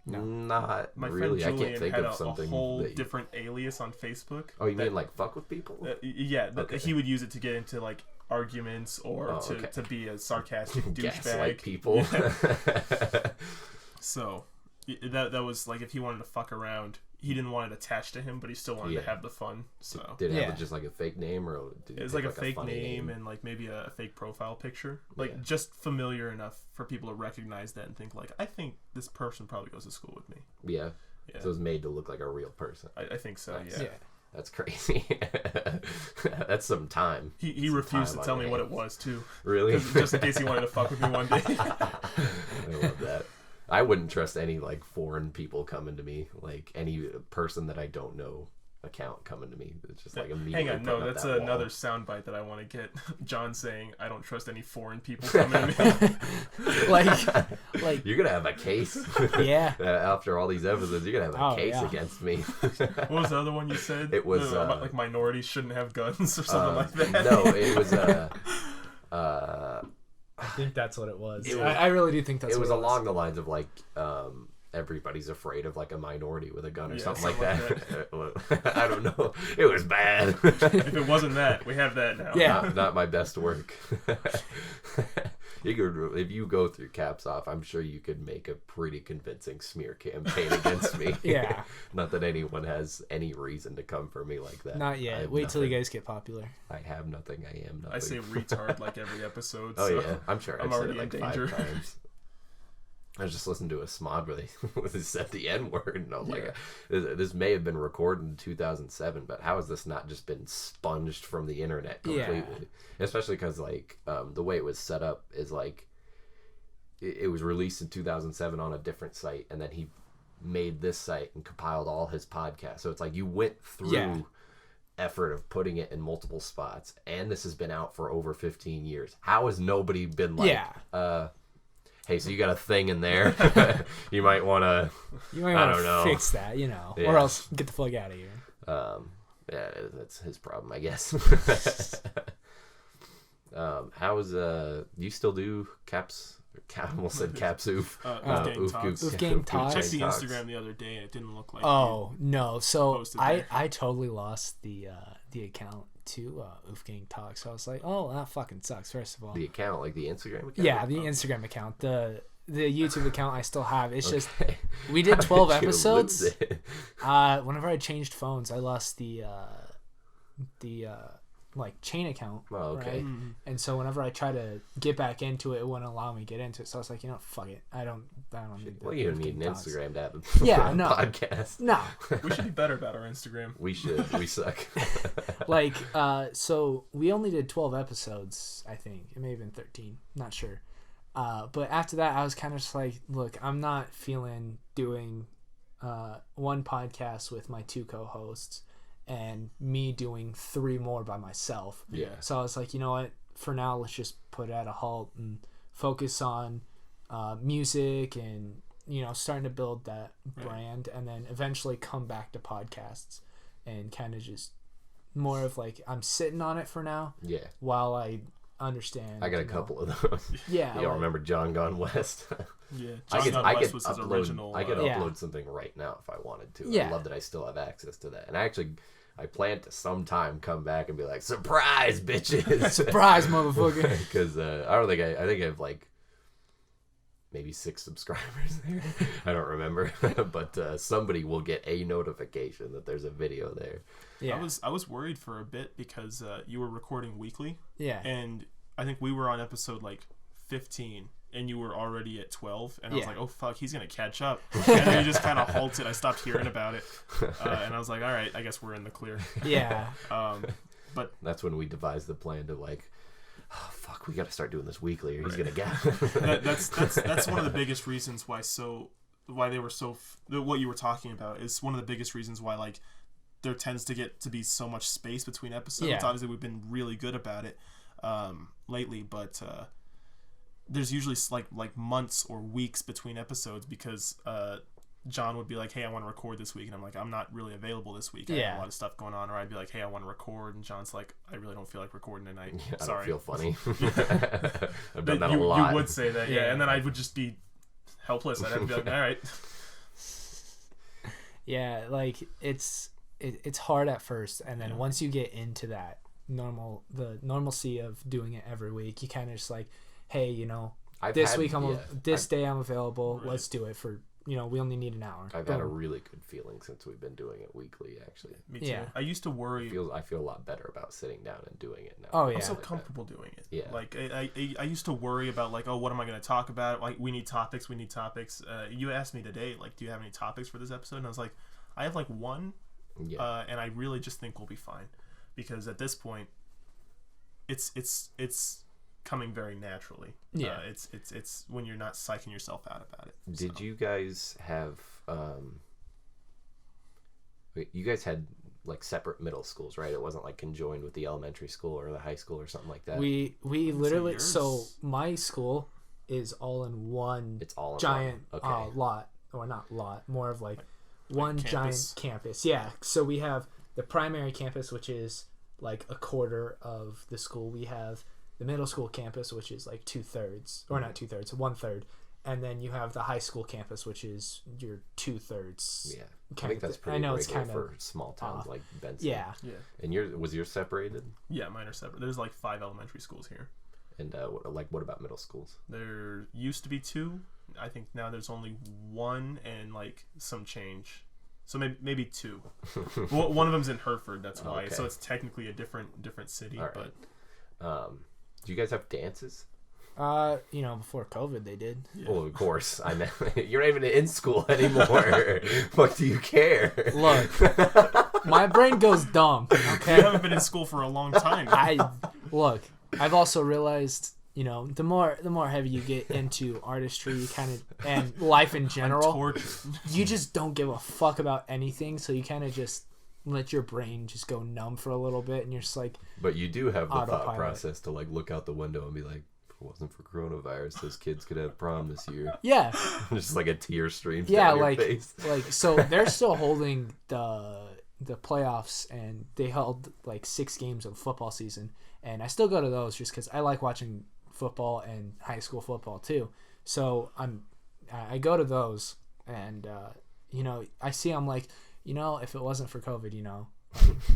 No. Not My really. friend I Julian can't think had of something. a whole that you... different alias on Facebook. Oh, you mean like fuck with people? Yeah, Okay. he would use it to get into like arguments or to be a sarcastic douchebag. Gaslight people. Yeah. So that was like if he wanted to fuck around, he didn't want it attached to him, but he still wanted to have the fun. So Did it have just like a fake name, or did it was like a fake name and like maybe a fake profile picture, like just familiar enough for people to recognize that and think like, I think this person probably goes to school with me. Yeah. So it was made to look like a real person. I think so. Nice. Yeah. That's crazy. That's some time. He refused to tell me what it was too. Really? Just in case he wanted to fuck with me one day. I love that. I wouldn't trust any like foreign people coming to me, like any person that I don't know account coming to me. It's just like immediately. Hang on, no, that's that another soundbite that I want to get. John saying, "I don't trust any foreign people coming to me." like you're gonna have a case. Yeah. After all these episodes, you're gonna have a case yeah. against me. What was the other one you said? It was like minorities shouldn't have guns or something like that. No, it was I think that's what it was. It was- I really do think that's it what was it along the lines of like everybody's afraid of like a minority with a gun or something like something that. I don't know. It was bad. If it wasn't that, we have that now. Yeah. Not my best work. You could, if you go through Caps Off, I'm sure you could make a pretty convincing smear campaign against me. Yeah. Not that anyone has any reason to come for me like that. Not I yet. have Wait till you nothing. guys get popular. I have nothing. I am nothing. I say retard like every episode. Oh so yeah, I'm sure I'm I've said already it like in 5 danger. times. I just listened to a Smod where they said the N word, and I was like, this may have been recorded in 2007, but how has this not just been sponged from the internet completely? Yeah. Especially because like the way it was set up is like it was released in 2007 on a different site, and then he made this site and compiled all his podcasts. So it's like you went through effort of putting it in multiple spots, and this has been out for over 15 years. How has nobody been like, hey, so you got a thing in there? You might want to. You might want to fix that, or else get the fuck out of here. Yeah, that's his problem, I guess. How's you still do caps? I almost said caps oof. Oof Gang Talks. I checked the Instagram the other day and it didn't look like. Oh no! So posted there. I totally lost the account to Oof Gang Talks. So I was like, oh, that fucking sucks. First of all, The account, like the Instagram account. yeah, the Instagram account, the YouTube account I still have. It's just we did 12 episodes. Whenever I changed phones, I lost the like chain account. Oh, okay. Right? And so whenever I try to get back into it, it wouldn't allow me to get into it. So I was like, fuck it. I don't need. Well, you don't need an Instagram to have a Yeah, no. podcast. No. We should be better about our Instagram. We should. We suck. Like, so we only did 12 episodes. I think it may have been 13. Not sure. But after that, I was kind of just like, look, I'm not feeling doing one podcast with my 2 co-hosts and me doing 3 more by myself. Yeah. So I was like, you know what? For now, let's just put it at a halt and focus on music and, starting to build that brand, and then eventually come back to podcasts and kind of just more of like, I'm sitting on it for now. Yeah. While I understand. I got a couple of those. Yeah. You don't remember John Gone West? Yeah. I John could Gone West was his upload. original. I could Yeah. upload something right now if I wanted to. Yeah. I love that I still have access to that. And I plan to sometime come back and be like, surprise, bitches. Surprise, motherfucker. Because I think I have like maybe 6 subscribers there. I don't remember. But somebody will get a notification that there's a video there. Yeah. I was worried for a bit because you were recording weekly. Yeah. And I think we were on episode like 15 and you were already at 12 and I was like, oh fuck, he's gonna catch up. And then you just kind of halted. I stopped hearing about it and I was like, all right, I guess we're in the clear. Yeah. But that's when we devised the plan to like, oh fuck, we got to start doing this weekly or he's gonna get that's one of the biggest reasons why they were so what you were talking about is one of the biggest reasons why like there tends to get to be so much space between episodes. Yeah. Obviously we've been really good about it lately, but there's usually like months or weeks between episodes because John would be like, hey, I want to record this week, and I'm like, I'm not really available this week. I have a lot of stuff going on. Or I'd be like, hey, I want to record, and John's like, I really don't feel like recording tonight. I Sorry. don't feel funny. I've done that a lot. You would say that, yeah. And then I would just be helpless. I'd have to be like, all right. Yeah, like it's hard at first, and then once you get into that the normalcy of doing it every week, you kind of just like, hey, this day I'm available. Right. Let's do it for we only need an hour. I've had a really good feeling since we've been doing it weekly. Actually, Me too. Yeah. I used to worry. I feel a lot better about sitting down and doing it now. Oh yeah. I'm so like comfortable doing it. Yeah. Like I used to worry about like, oh, what am I going to talk about? Like we need topics. You asked me today, like, do you have any topics for this episode? And I was like, I have like one, and I really just think we'll be fine because at this point, it's coming very naturally. Yeah. It's when you're not psyching yourself out about it. Did you guys have you guys had like separate middle schools, right? It wasn't like conjoined with the elementary school or the high school or something like that. We literally yours. so my school is all in one It's all in giant one. Okay. lot, or not lot, more of like one campus. giant campus. Yeah. So we have the primary campus, which is like a quarter of the school. We have the middle school campus, which is like 2/3, or not 2/3, 1/3, and then you have the high school campus, which is your 2/3. Yeah, I think that's pretty I know regular it's kind for of small towns like Benson. yeah. Yeah. And was yours separated? Yeah, mine are separate. There's like 5 elementary schools here. And what about middle schools? There used to be 2. I think now there's only 1 and like some change. So maybe 2. Well, one of them's in Hereford. That's why. Okay. So it's technically a different city. All right. But Do you guys have dances? Before COVID they did. yeah. Well, of course. I mean, you're not even in school anymore. What do you care? Look, my brain goes dumb. You Okay. haven't been in school for a long time. I've also realized, the more heavy you get into artistry, you kind of, and life in general, Torture. you just don't give a fuck about anything. So you kind of just let your brain just go numb for a little bit, and you're just like, But you do have the thought Autopilot. process to like look out the window and be like, if it wasn't for coronavirus, those kids could have prom this year. yeah, Just like a tear streams yeah, down your like, face. so they're still holding the playoffs, and they held like 6 games of football season, and I still go to those just because I like watching football and high school football too. So I go to those, and I see, I'm like, if it wasn't for COVID,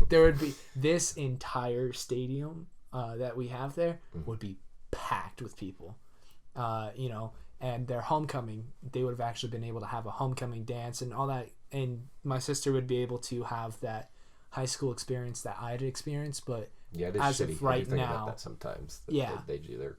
there would be this entire stadium that we have there would be packed with people, and their homecoming, they would have actually been able to have a homecoming dance and all that, and my sister would be able to have that high school experience that I had experienced. But Yeah, it is as shitty. of right I do think now, about that sometimes. Yeah. They're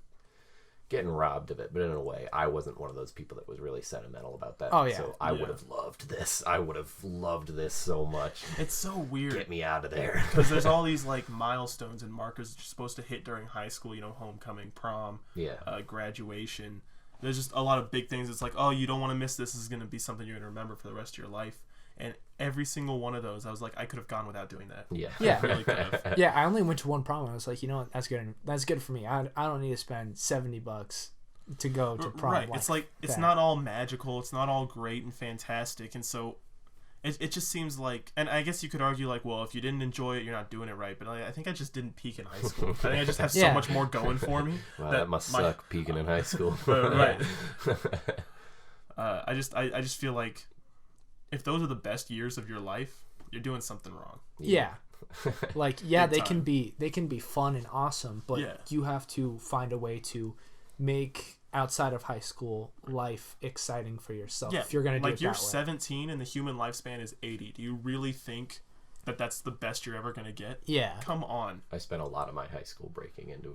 getting robbed of it, but in a way, I wasn't one of those people that was really sentimental about that. Oh, yeah. So I would have loved this. I would have loved this so much. It's so weird. Get me out of there. Because there's all these like milestones and markers that you're supposed to hit during high school. Homecoming, prom, graduation. There's just a lot of big things. It's like, oh, you don't want to miss this. This is going to be something you're going to remember for the rest of your life. And every single one of those, I was like, I could have gone without doing that. Yeah. Yeah. I really could have. yeah, I only went to one prom. I was like, what? That's good. That's good for me. I don't need to spend $70 to go to prom. Right. It's like, it's not all magical. It's not all great and fantastic. And so it just seems like, and I guess you could argue like, well, if you didn't enjoy it, you're not doing it right. But I think I just didn't peak in high school. I think I just have so much more going for me. Wow, that must suck, peaking in high school. Right. I just feel like if those are the best years of your life, you're doing something wrong. Yeah. Like, yeah, Big they can be fun and awesome, but you have to find a way to make outside of high school life exciting for yourself. Yeah, if you're gonna do like it you're that way. 17 and the human lifespan is 80. Do you really think that that's the best you're ever gonna get? Yeah. Come on. I spent a lot of my high school breaking into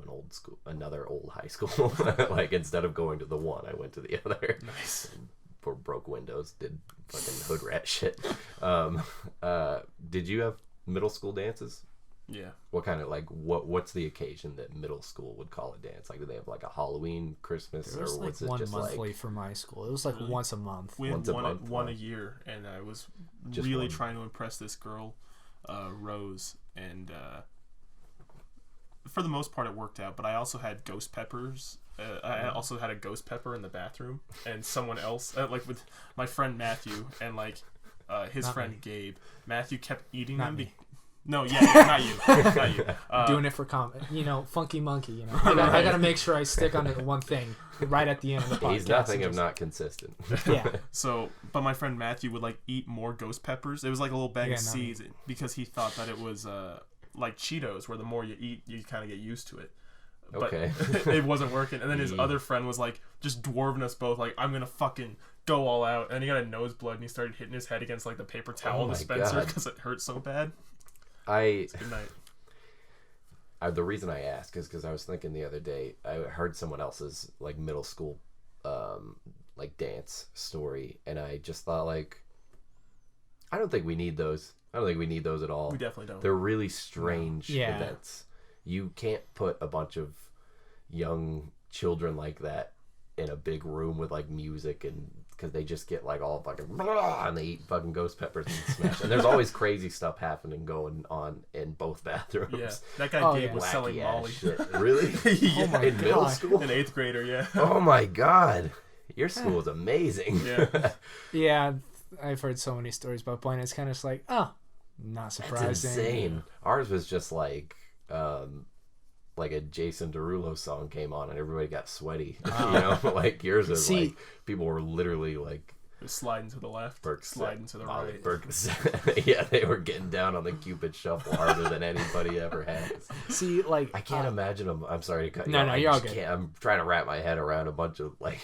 another old high school. Like, instead of going to the one, I went to the other. Nice. Broke windows, did fucking hood rat shit. Did you have middle school dances? Yeah. What kind of, like, what's the occasion that middle school would call a dance? Like, do they have like a Halloween, Christmas, There was or like what's it one just monthly like? for my school. It was like once a month. We had Once a month, one huh? a year, and I was Just really one. trying to impress this girl, Rose, and for the most part it worked out. But I also had ghost peppers. I also had a ghost pepper in the bathroom, and someone else, like with my friend Matthew and like his Not friend me. Gabe. Matthew kept eating Not them. me. No, yeah, not you, not you. Doing it for funky monkey. I gotta make sure I stick on it one thing right at the end of the podcast. He's nothing and if just- not consistent. Yeah. So, but my friend Matthew would like eat more ghost peppers. It was like a little bag Yeah, of not me. seeds because he thought that it was like Cheetos, where the more you eat, you kind of get used to it. But Okay. it wasn't working. And then his other friend was like just dwarving us both, like, I'm gonna fucking go all out. And he got a nose blood and he started hitting his head against like the paper towel my dispenser God. because it hurt so bad. Good Night. The reason I ask is because I was thinking the other day, I heard someone else's like middle school like dance story, and I just thought, like, I don't think we need those. I don't think we need those at all. We definitely don't. They're really strange Yeah. events. You can't put a bunch of young children like that in a big room with like music, and because they just get like all fucking blah, and they eat fucking ghost peppers and smash. And there's always crazy stuff going on in both bathrooms. Yeah, that guy Oh, Gabe yeah. was selling Wacky ass Molly. shit. Really? Yeah. Oh my In middle God. school? An 8th grader, yeah. Oh my god, your school is amazing. Yeah. Yeah, I've heard so many stories about playing. It's kind of just like, oh, not surprising. That's insane. Ours was just like a Jason Derulo song came on and everybody got sweaty. Like yours was See- like people were literally like Sliding to the left, sliding to the Molly right. Percocet. Yeah, they were getting down on the Cupid shuffle harder than anybody ever has. See, like, I can't imagine them. I'm sorry to cut you No, off. no, I you're all just good. can't. I'm trying to wrap my head around a bunch of like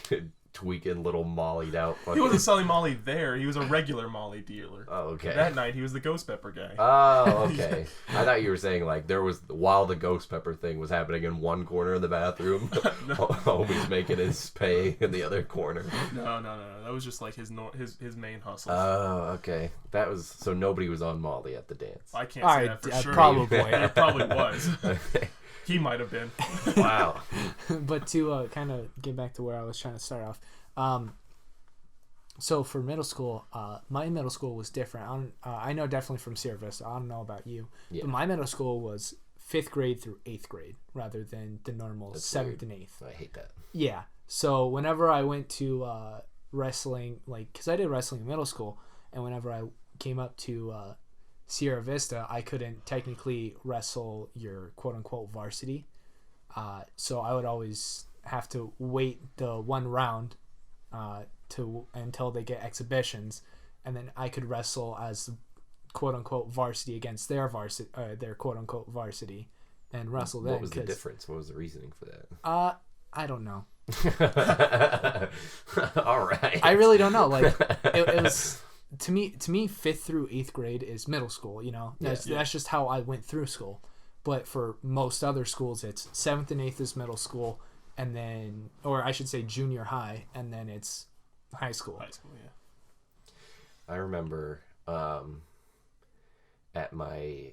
tweaking little mollied out. He Fucking... wasn't selling Molly there. He was a regular Molly dealer. Oh, okay. That night, he was the ghost pepper guy. Oh, okay. I thought you were saying like there was while the ghost pepper thing was happening in one corner of the bathroom, homie's making his pay in the other corner. No. That was just like his main hustle. Oh, okay. That was so nobody was on Molly at the dance. I can't all say right, that for sure. probably. There probably was. Okay. He might have been. Wow. But to kind of get back to where I was trying to start off, so for middle school, my middle school was different. I know definitely from Sierra Vista. I don't know about you, Yeah. but my middle school was 5th grade through 8th grade rather than the normal That's 7th weird. and 8th. I hate that. Yeah. So whenever I went to wrestling, like, because I did wrestling in middle school, and whenever I came up to Sierra Vista, I couldn't technically wrestle your quote unquote varsity. So I would always have to wait the one round until they get exhibitions, and then I could wrestle as quote unquote varsity against their varsity, their quote unquote varsity, and wrestle them. What was the difference? What was the reasoning for that? I don't know. All right. I really don't know. Like it was to me 5th through 8th grade is middle school. You know, that's just how I went through school. But for most other schools, it's 7th and 8th is middle school, and then, or I should say junior high, and then it's high school. High school, yeah. I remember at my,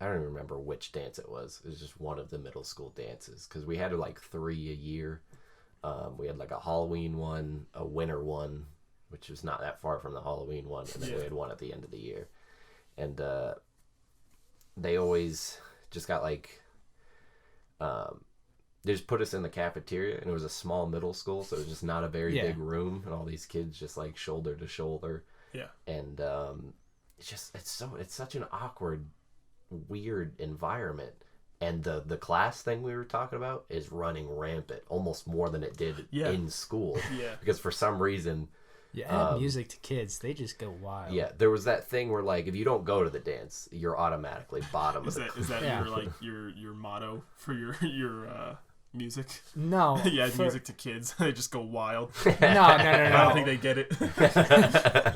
I don't even remember which dance it was. It was just one of the middle school dances, because we had like 3 a year. We had like a Halloween one, a winter one, which was not that far from the Halloween one, and then we had one at the end of the year. And they always just got like, they just put us in the cafeteria, and it was a small middle school, so it was just not a very big room, and all these kids just like shoulder to shoulder. Yeah. And it's such an awkward, weird environment. And the class thing we were talking about is running rampant, almost more than it did in school. Yeah. Because for some reason, add music to kids, they just go wild. Yeah, there was that thing where like if you don't go to the dance, you're automatically bottom of the Is that your motto for your music? No. Yeah, music to kids. They just go wild. No. I don't think they get it.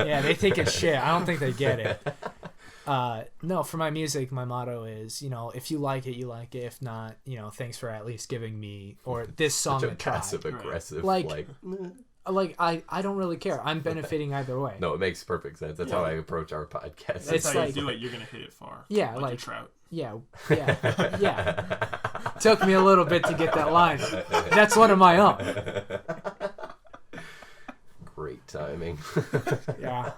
Yeah, they think it's shit. I don't think they get it. No, for my music, my motto is, you know, if you like it, you like it. If not, you know, thanks for at least giving me or this song such a a try. passive aggressive Like I don't really care. I'm benefiting either way. No, it makes perfect sense. That's how I approach our podcast. That's how you do it. You're gonna hit it far. Yeah, like a trout. Yeah. Took me a little bit to get that line. That's one of my own. Great timing. Yeah.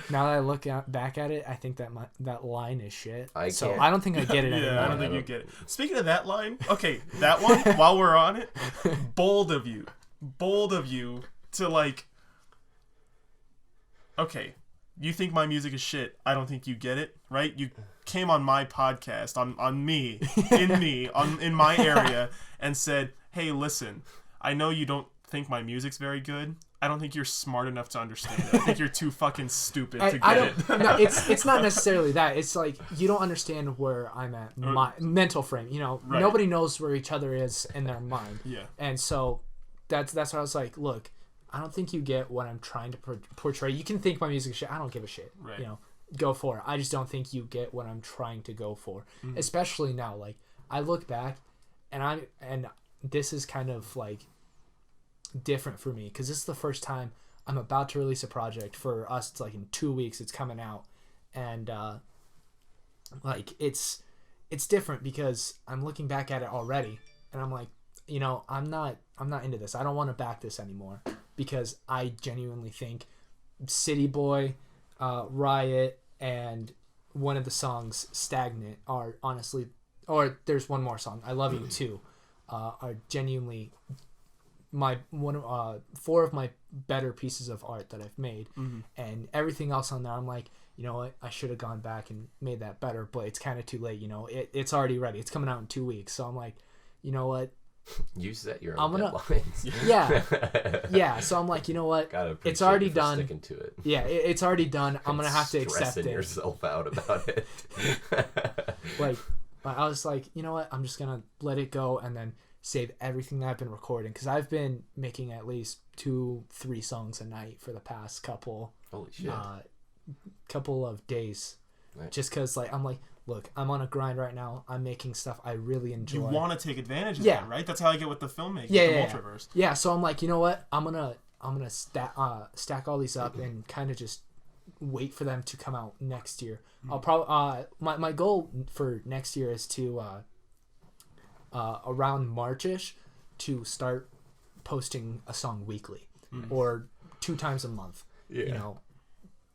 Now that I look back at it, I think that line is shit. I don't think I get it anymore. Yeah, I don't think you get it. Speaking of that line, okay, that one, while we're on it, bold of you to like, okay, you think my music is shit. I don't think you get it, right? You came on my podcast, in my area, and said, hey, listen, I know you don't think my music's very good. I don't think you're smart enough to understand it. I think you're too fucking stupid to get it. No, it's not necessarily that. It's like you don't understand where I'm at, my mental frame. You know, nobody knows where each other is in their mind. Yeah. And so that's why I was like, look, I don't think you get what I'm trying to portray. You can think my music is shit. I don't give a shit. Right. You know, go for it. I just don't think you get what I'm trying to go for. Mm-hmm. Especially now, like I look back, and this is kind of like different for me because this is the first time I'm about to release a project. For us, it's like in 2 weeks it's coming out, and like it's different because I'm looking back at it already, and I'm like, you know, I'm not into this. I don't want to back this anymore because I genuinely think City Boy, Riot, and one of the songs Stagnant are honestly, or there's one more song, I Love You Too, are genuinely four of my better pieces of art that I've made. Mm-hmm. And everything else on there, I'm like, you know what, I should have gone back and made that better, but it's kind of too late. You know, it's already ready. It's coming out in 2 weeks, so I'm like, you know what, you set your own deadlines. Yeah. So I'm like, you know what, it's already done. Sticking to it. Yeah, it's already done. I'm gonna have to accept it. Stressing yourself out about it. Like, I was like, you know what, I'm just gonna let it go and then save everything that I've been recording, because I've been making at least 2-3 songs a night for the past couple of days. Right. Just because like I'm like, look, I'm on a grind right now. I'm making stuff I really enjoy. You want to take advantage of that, right? That's how I get with the filmmaking, the Multiverse. Yeah, so I'm like, you know what, I'm gonna stack all these up and kind of just wait for them to come out next year. Mm-hmm. I'll probably my goal for next year is to around March-ish to start posting a song weekly or 2 times a month. You know,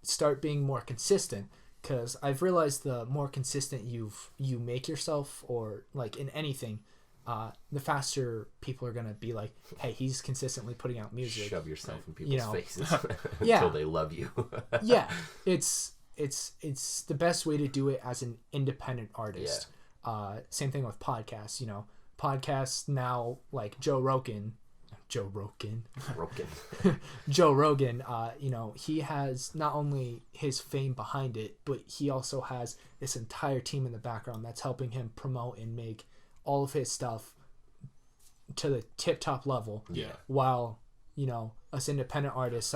start being more consistent, because I've realized the more consistent you make yourself, or like in anything, the faster people are gonna be like, hey, he's consistently putting out music. Shove yourself in people's faces yeah, until they love you. Yeah, it's it's the best way to do it as an independent artist. Same thing with podcasts. Podcasts now, like Joe Rogan, Joe Rogan, he has not only his fame behind it, but he also has this entire team in the background that's helping him promote and make all of his stuff to the tip-top level. Yeah. While, us independent artists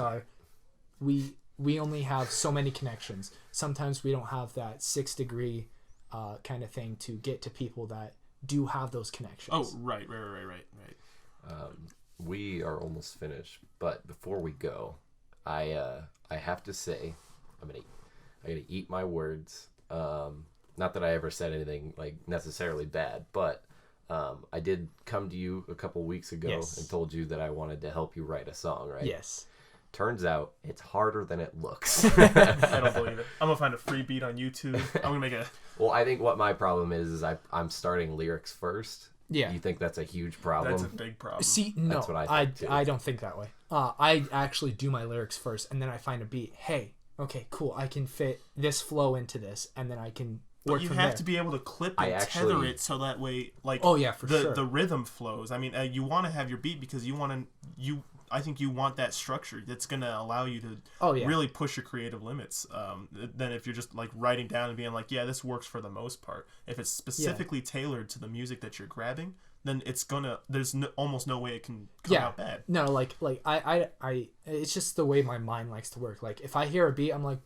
we only have so many connections. Sometimes we don't have that 6-degree kind of thing to get to people that do have those connections. Oh, right. We are almost finished, but before we go, I have to say, I gotta eat my words. Not that I ever said anything like necessarily bad, but I did come to you a couple weeks ago and told you that I wanted to help you write a song, right? Yes. Turns out it's harder than it looks. I don't believe it. I'm gonna find a free beat on YouTube. I'm gonna make a. Well, I think what my problem is I'm starting lyrics first. Yeah. You think that's a huge problem? That's a big problem. See, no, That's what I think, too. I don't think that way. I actually do my lyrics first, and then I find a beat. Hey, okay, cool. I can fit this flow into this, and then I can work you from have there. to be able to clip and tether it so that way, like, oh yeah, for sure, the rhythm flows. I mean, you want to have your beat because I think you want that structure that's going to allow you to really push your creative limits. Then if you're just like writing down and being like, yeah, this works for the most part. If it's specifically tailored to the music that you're grabbing, then there's almost no way it can come out bad. No, like I it's just the way my mind likes to work. Like if I hear a beat, I'm like,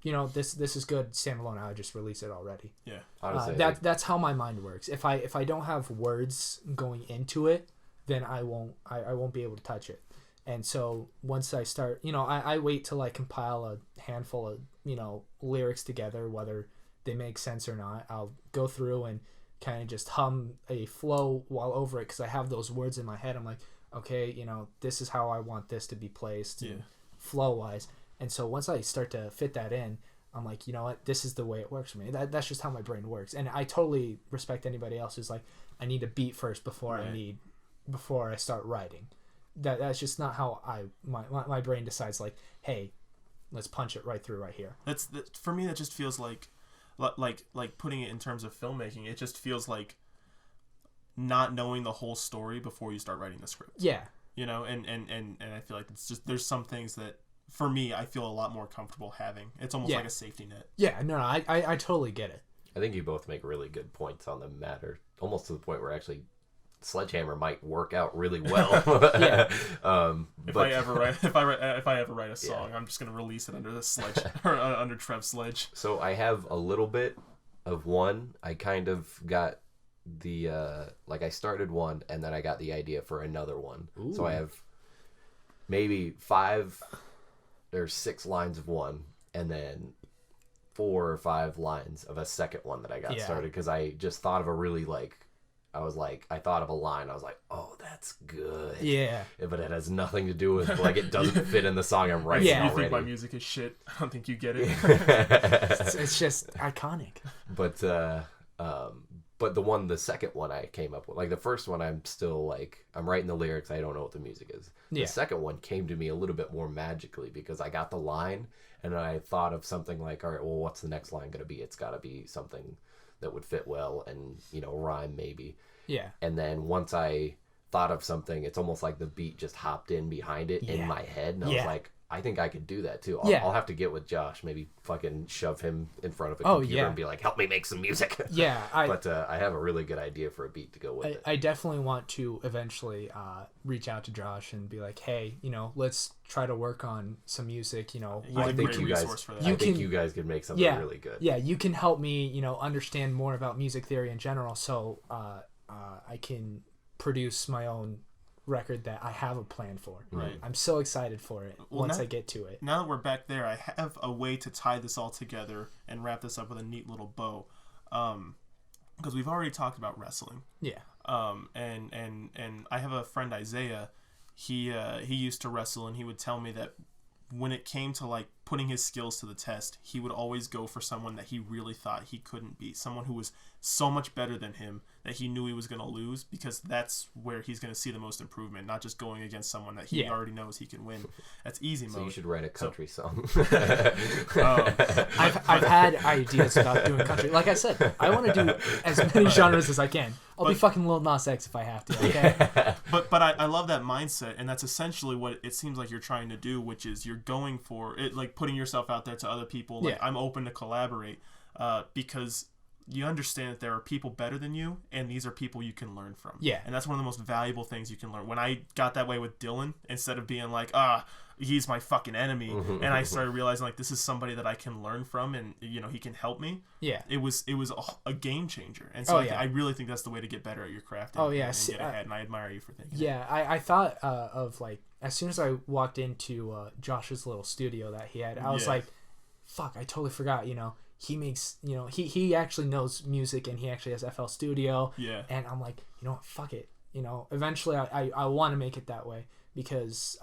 this is good standalone. I'll just release it already. Yeah, honestly, that's how my mind works. If I don't have words going into it, then I won't be able to touch it. And so once I start, I wait till I compile a handful of, lyrics together, whether they make sense or not. I'll go through and kind of just hum a flow while over it because I have those words in my head. I'm like, okay, this is how I want this to be placed flow-wise. And so once I start to fit that in, I'm like, you know what, this is the way it works for me. That's just how my brain works. And I totally respect anybody else who's like, I need a beat first before I start writing. That's just not how my brain decides, like, hey, let's punch it right through right here. That's for me. That just feels like putting it in terms of filmmaking. It just feels like not knowing the whole story before you start writing the script. Yeah. And I feel like it's just there's some things that for me I feel a lot more comfortable having. It's almost like a safety net. Yeah. No, I totally get it. I think you both make really good points on the matter, almost to the point where actually Sledgehammer might work out really well. If I ever write a song, I'm just gonna release it under the sledge or under Trev's sledge. So I have a little bit of one. I kind of got the I started one and then I got the idea for another one. Ooh. So I have maybe 5 or 6 lines of one and then 4 or 5 lines of a second one that I got started because I just thought of a really I thought of a line. I was like, oh, that's good. Yeah. But it has nothing to do with, it doesn't fit in the song I'm writing already. You think my music is shit? I don't think you get it. It's just iconic. But the second one I came up with, the first one, I'm still, I'm writing the lyrics. I don't know what the music is. The second one came to me a little bit more magically because I got the line and I thought of something like, all right, well, what's the next line going to be? It's got to be something that would fit well and rhyme maybe. Yeah. And then once I thought of something, it's almost like the beat just hopped in behind it in my head, and I was like, I think I could do that too. I'll have to get with Josh, maybe fucking shove him in front of a computer and be like, help me make some music. Yeah. But I have a really good idea for a beat to go with it. I definitely want to eventually reach out to Josh and be like, hey, let's try to work on some music. I think you guys could make something really good. Yeah, you can help me, understand more about music theory in general, so I can produce my own record that I have a plan for. Right. I'm so excited for it once I get to it. Now that we're back there, I have a way to tie this all together and wrap this up with a neat little bow. Because we've already talked about wrestling. Yeah. And I have a friend, Isaiah. He used to wrestle, and he would tell me that when it came to like putting his skills to the test, he would always go for someone that he really thought he couldn't beat, someone who was so much better than him that he knew he was going to lose, because that's where he's going to see the most improvement, not just going against someone that he already knows he can win. That's easy mode. So you should write a country song. I've had ideas about doing country. Like I said, I want to do as many genres as I can. I'll be fucking Lil Nas X if I have to, okay? But I love that mindset, and that's essentially what it seems like you're trying to do, which is you're going for it, like putting yourself out there to other people. Like, I'm open to collaborate, because you understand that there are people better than you, and these are people you can learn from. Yeah. And that's one of the most valuable things you can learn. When I got that way with Dylan, instead of being like, he's my fucking enemy, and I started realizing like this is somebody that I can learn from, and you know, he can help me. Yeah. It was a game changer, and so I really think that's the way to get better at your craft. And get ahead, and I admire you for thinking. Yeah, I thought of like as soon as I walked into Josh's little studio that he had, I was like, fuck, I totally forgot. You know, he makes, you know, he actually knows music, and he actually has FL Studio. Yeah. And I'm like, you know what, fuck it. You know, eventually I want to make it that way, because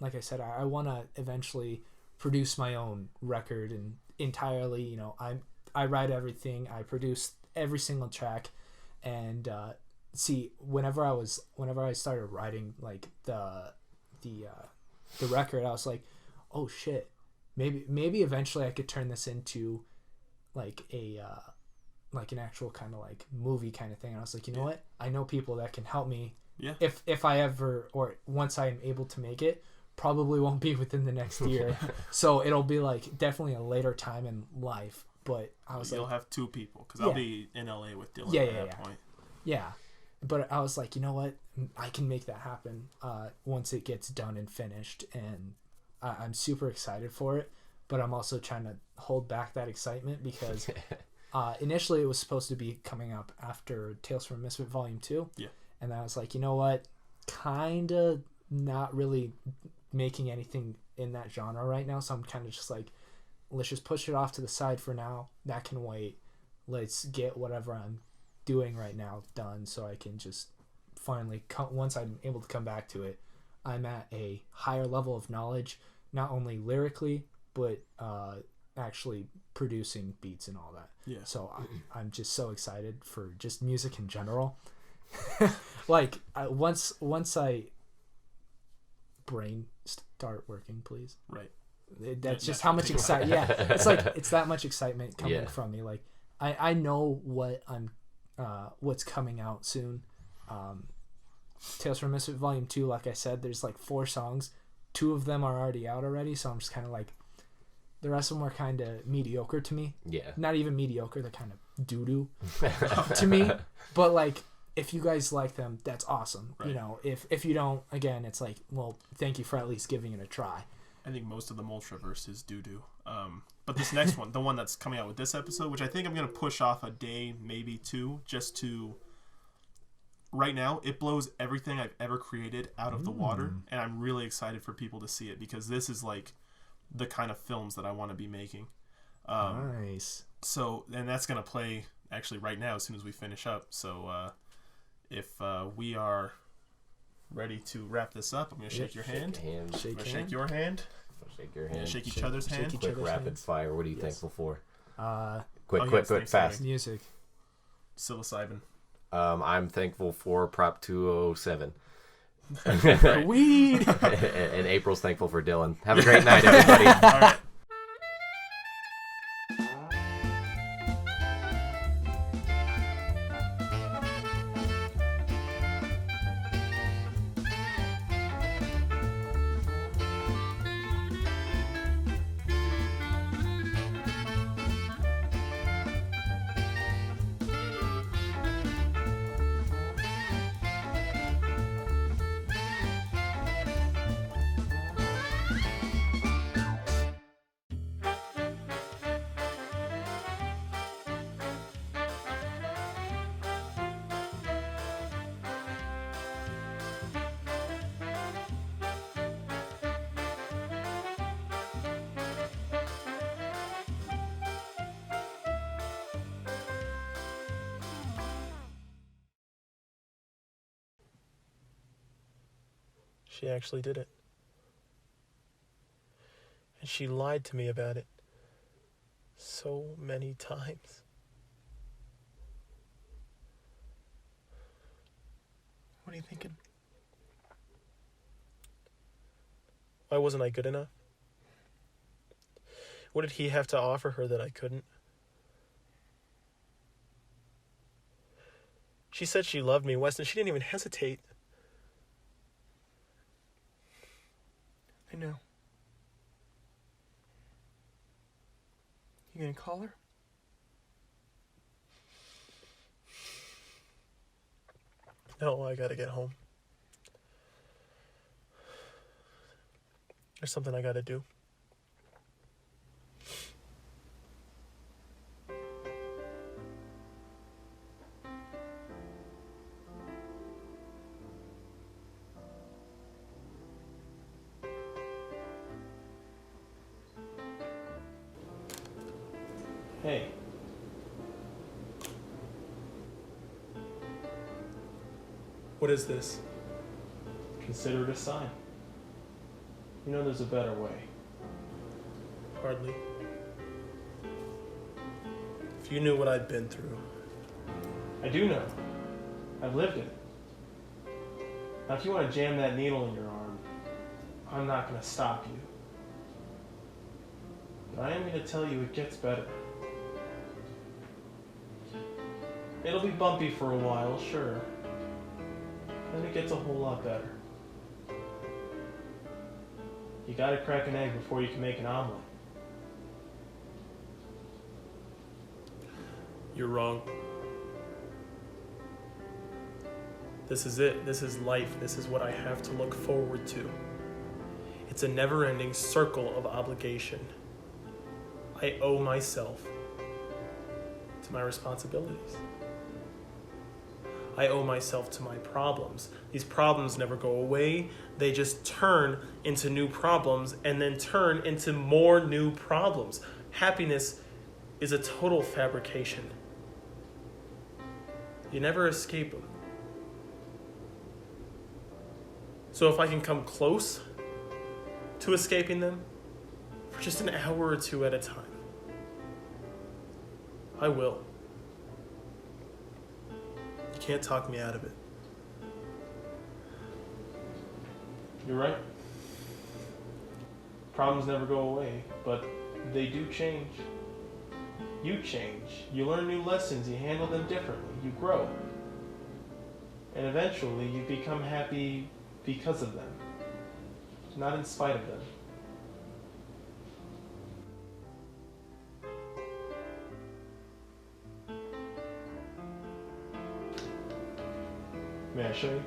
like I said, I want to eventually produce my own record, and entirely, you know, I write everything, I produce every single track, and see, whenever I started writing like the record, I was like, oh shit, maybe eventually I could turn this into like a like an actual kind of like movie kind of thing. And I was like, you know what, I know people that can help me. Yeah. If I ever, or once I am able to make it, probably won't be within the next year. So it'll be like definitely a later time in life. But I was you'll like, have two people, because I'll be in LA with Dylan at that point. Yeah. But I was like, you know what, I can make that happen once it gets done and finished. And I'm super excited for it. But I'm also trying to hold back that excitement, because initially it was supposed to be coming up after Tales from a Misfit Volume 2. Yeah. And I was like, you know what, kind of not really making anything in that genre right now, so I'm kind of just like, let's just push it off to the side for now. That can wait. Let's get whatever I'm doing right now done, so I can just finally once I'm able to come back to it, I'm at a higher level of knowledge, not only lyrically but actually producing beats and all that. Yeah. So I'm just so excited for just music in general. Like once I brain start working, please. Right. That's just how much excitement. Yeah, it's like it's that much excitement coming from me. Like I know what I'm what's coming out soon. Tales from Misfit Volume 2, like I said, there's like 4 songs. 2 of them are already out already, so I'm just kind of like, the rest of them are kind of mediocre to me. Yeah. Not even mediocre, they're kind of doo-doo to me. But like, if you guys like them, that's awesome. Right. You know, if you don't, again, it's like, well, thank you for at least giving it a try. I think most of the Multraverse is doo-doo. But this next one, the one that's coming out with this episode, which I think I'm going to push off a day, maybe 2, just to... Right now, it blows everything I've ever created out of the water, and I'm really excited for people to see it, because this is like the kind of films that I want to be making. Nice. So, and that's going to play actually right now as soon as we finish up. So, if we are ready to wrap this up, I'm going to shake your hand. Shake your hand. Shake your hand. Shake each other's hand. Quick rapid fire. What are you thankful for? Quick, fast. Music. Psilocybin. I'm thankful for Prop 207. Weed. And April's thankful for Dylan. Have a great night, everybody. All right. She actually did it. She lied to me about it so many times. What are you thinking? Why wasn't I good enough? What did he have to offer her that I couldn't? She said she loved me, Weston. She didn't even hesitate. I know. You gonna call her? No, I gotta get home. There's something I gotta do. Hey. What is this? Consider it a sign. You know there's a better way. Hardly. If you knew what I've been through. I do know. I've lived it. Now if you want to jam that needle in your arm, I'm not going to stop you. But I am going to tell you it gets better. It'll be bumpy for a while, sure. Then it gets a whole lot better. You gotta crack an egg before you can make an omelet. You're wrong. This is it. This is life. This is what I have to look forward to. It's a never-ending circle of obligation. I owe myself to my responsibilities. I owe myself to my problems. These problems never go away. They just turn into new problems and then turn into more new problems. Happiness is a total fabrication. You never escape them. So if I can come close to escaping them for just an hour or two at a time, I will. You can't talk me out of it. You're right. Problems never go away, but they do change. You change. You learn new lessons. You handle them differently. You grow. And eventually you become happy because of them, not in spite of them. May I show you?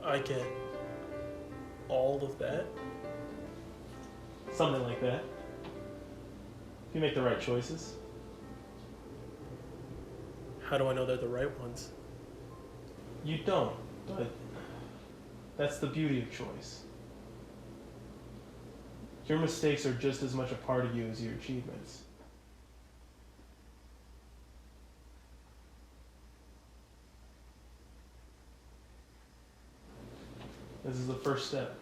I get all of that. Something like that. If you make the right choices. How do I know they're the right ones? You don't, but that's the beauty of choice. Your mistakes are just as much a part of you as your achievements. This is the first step.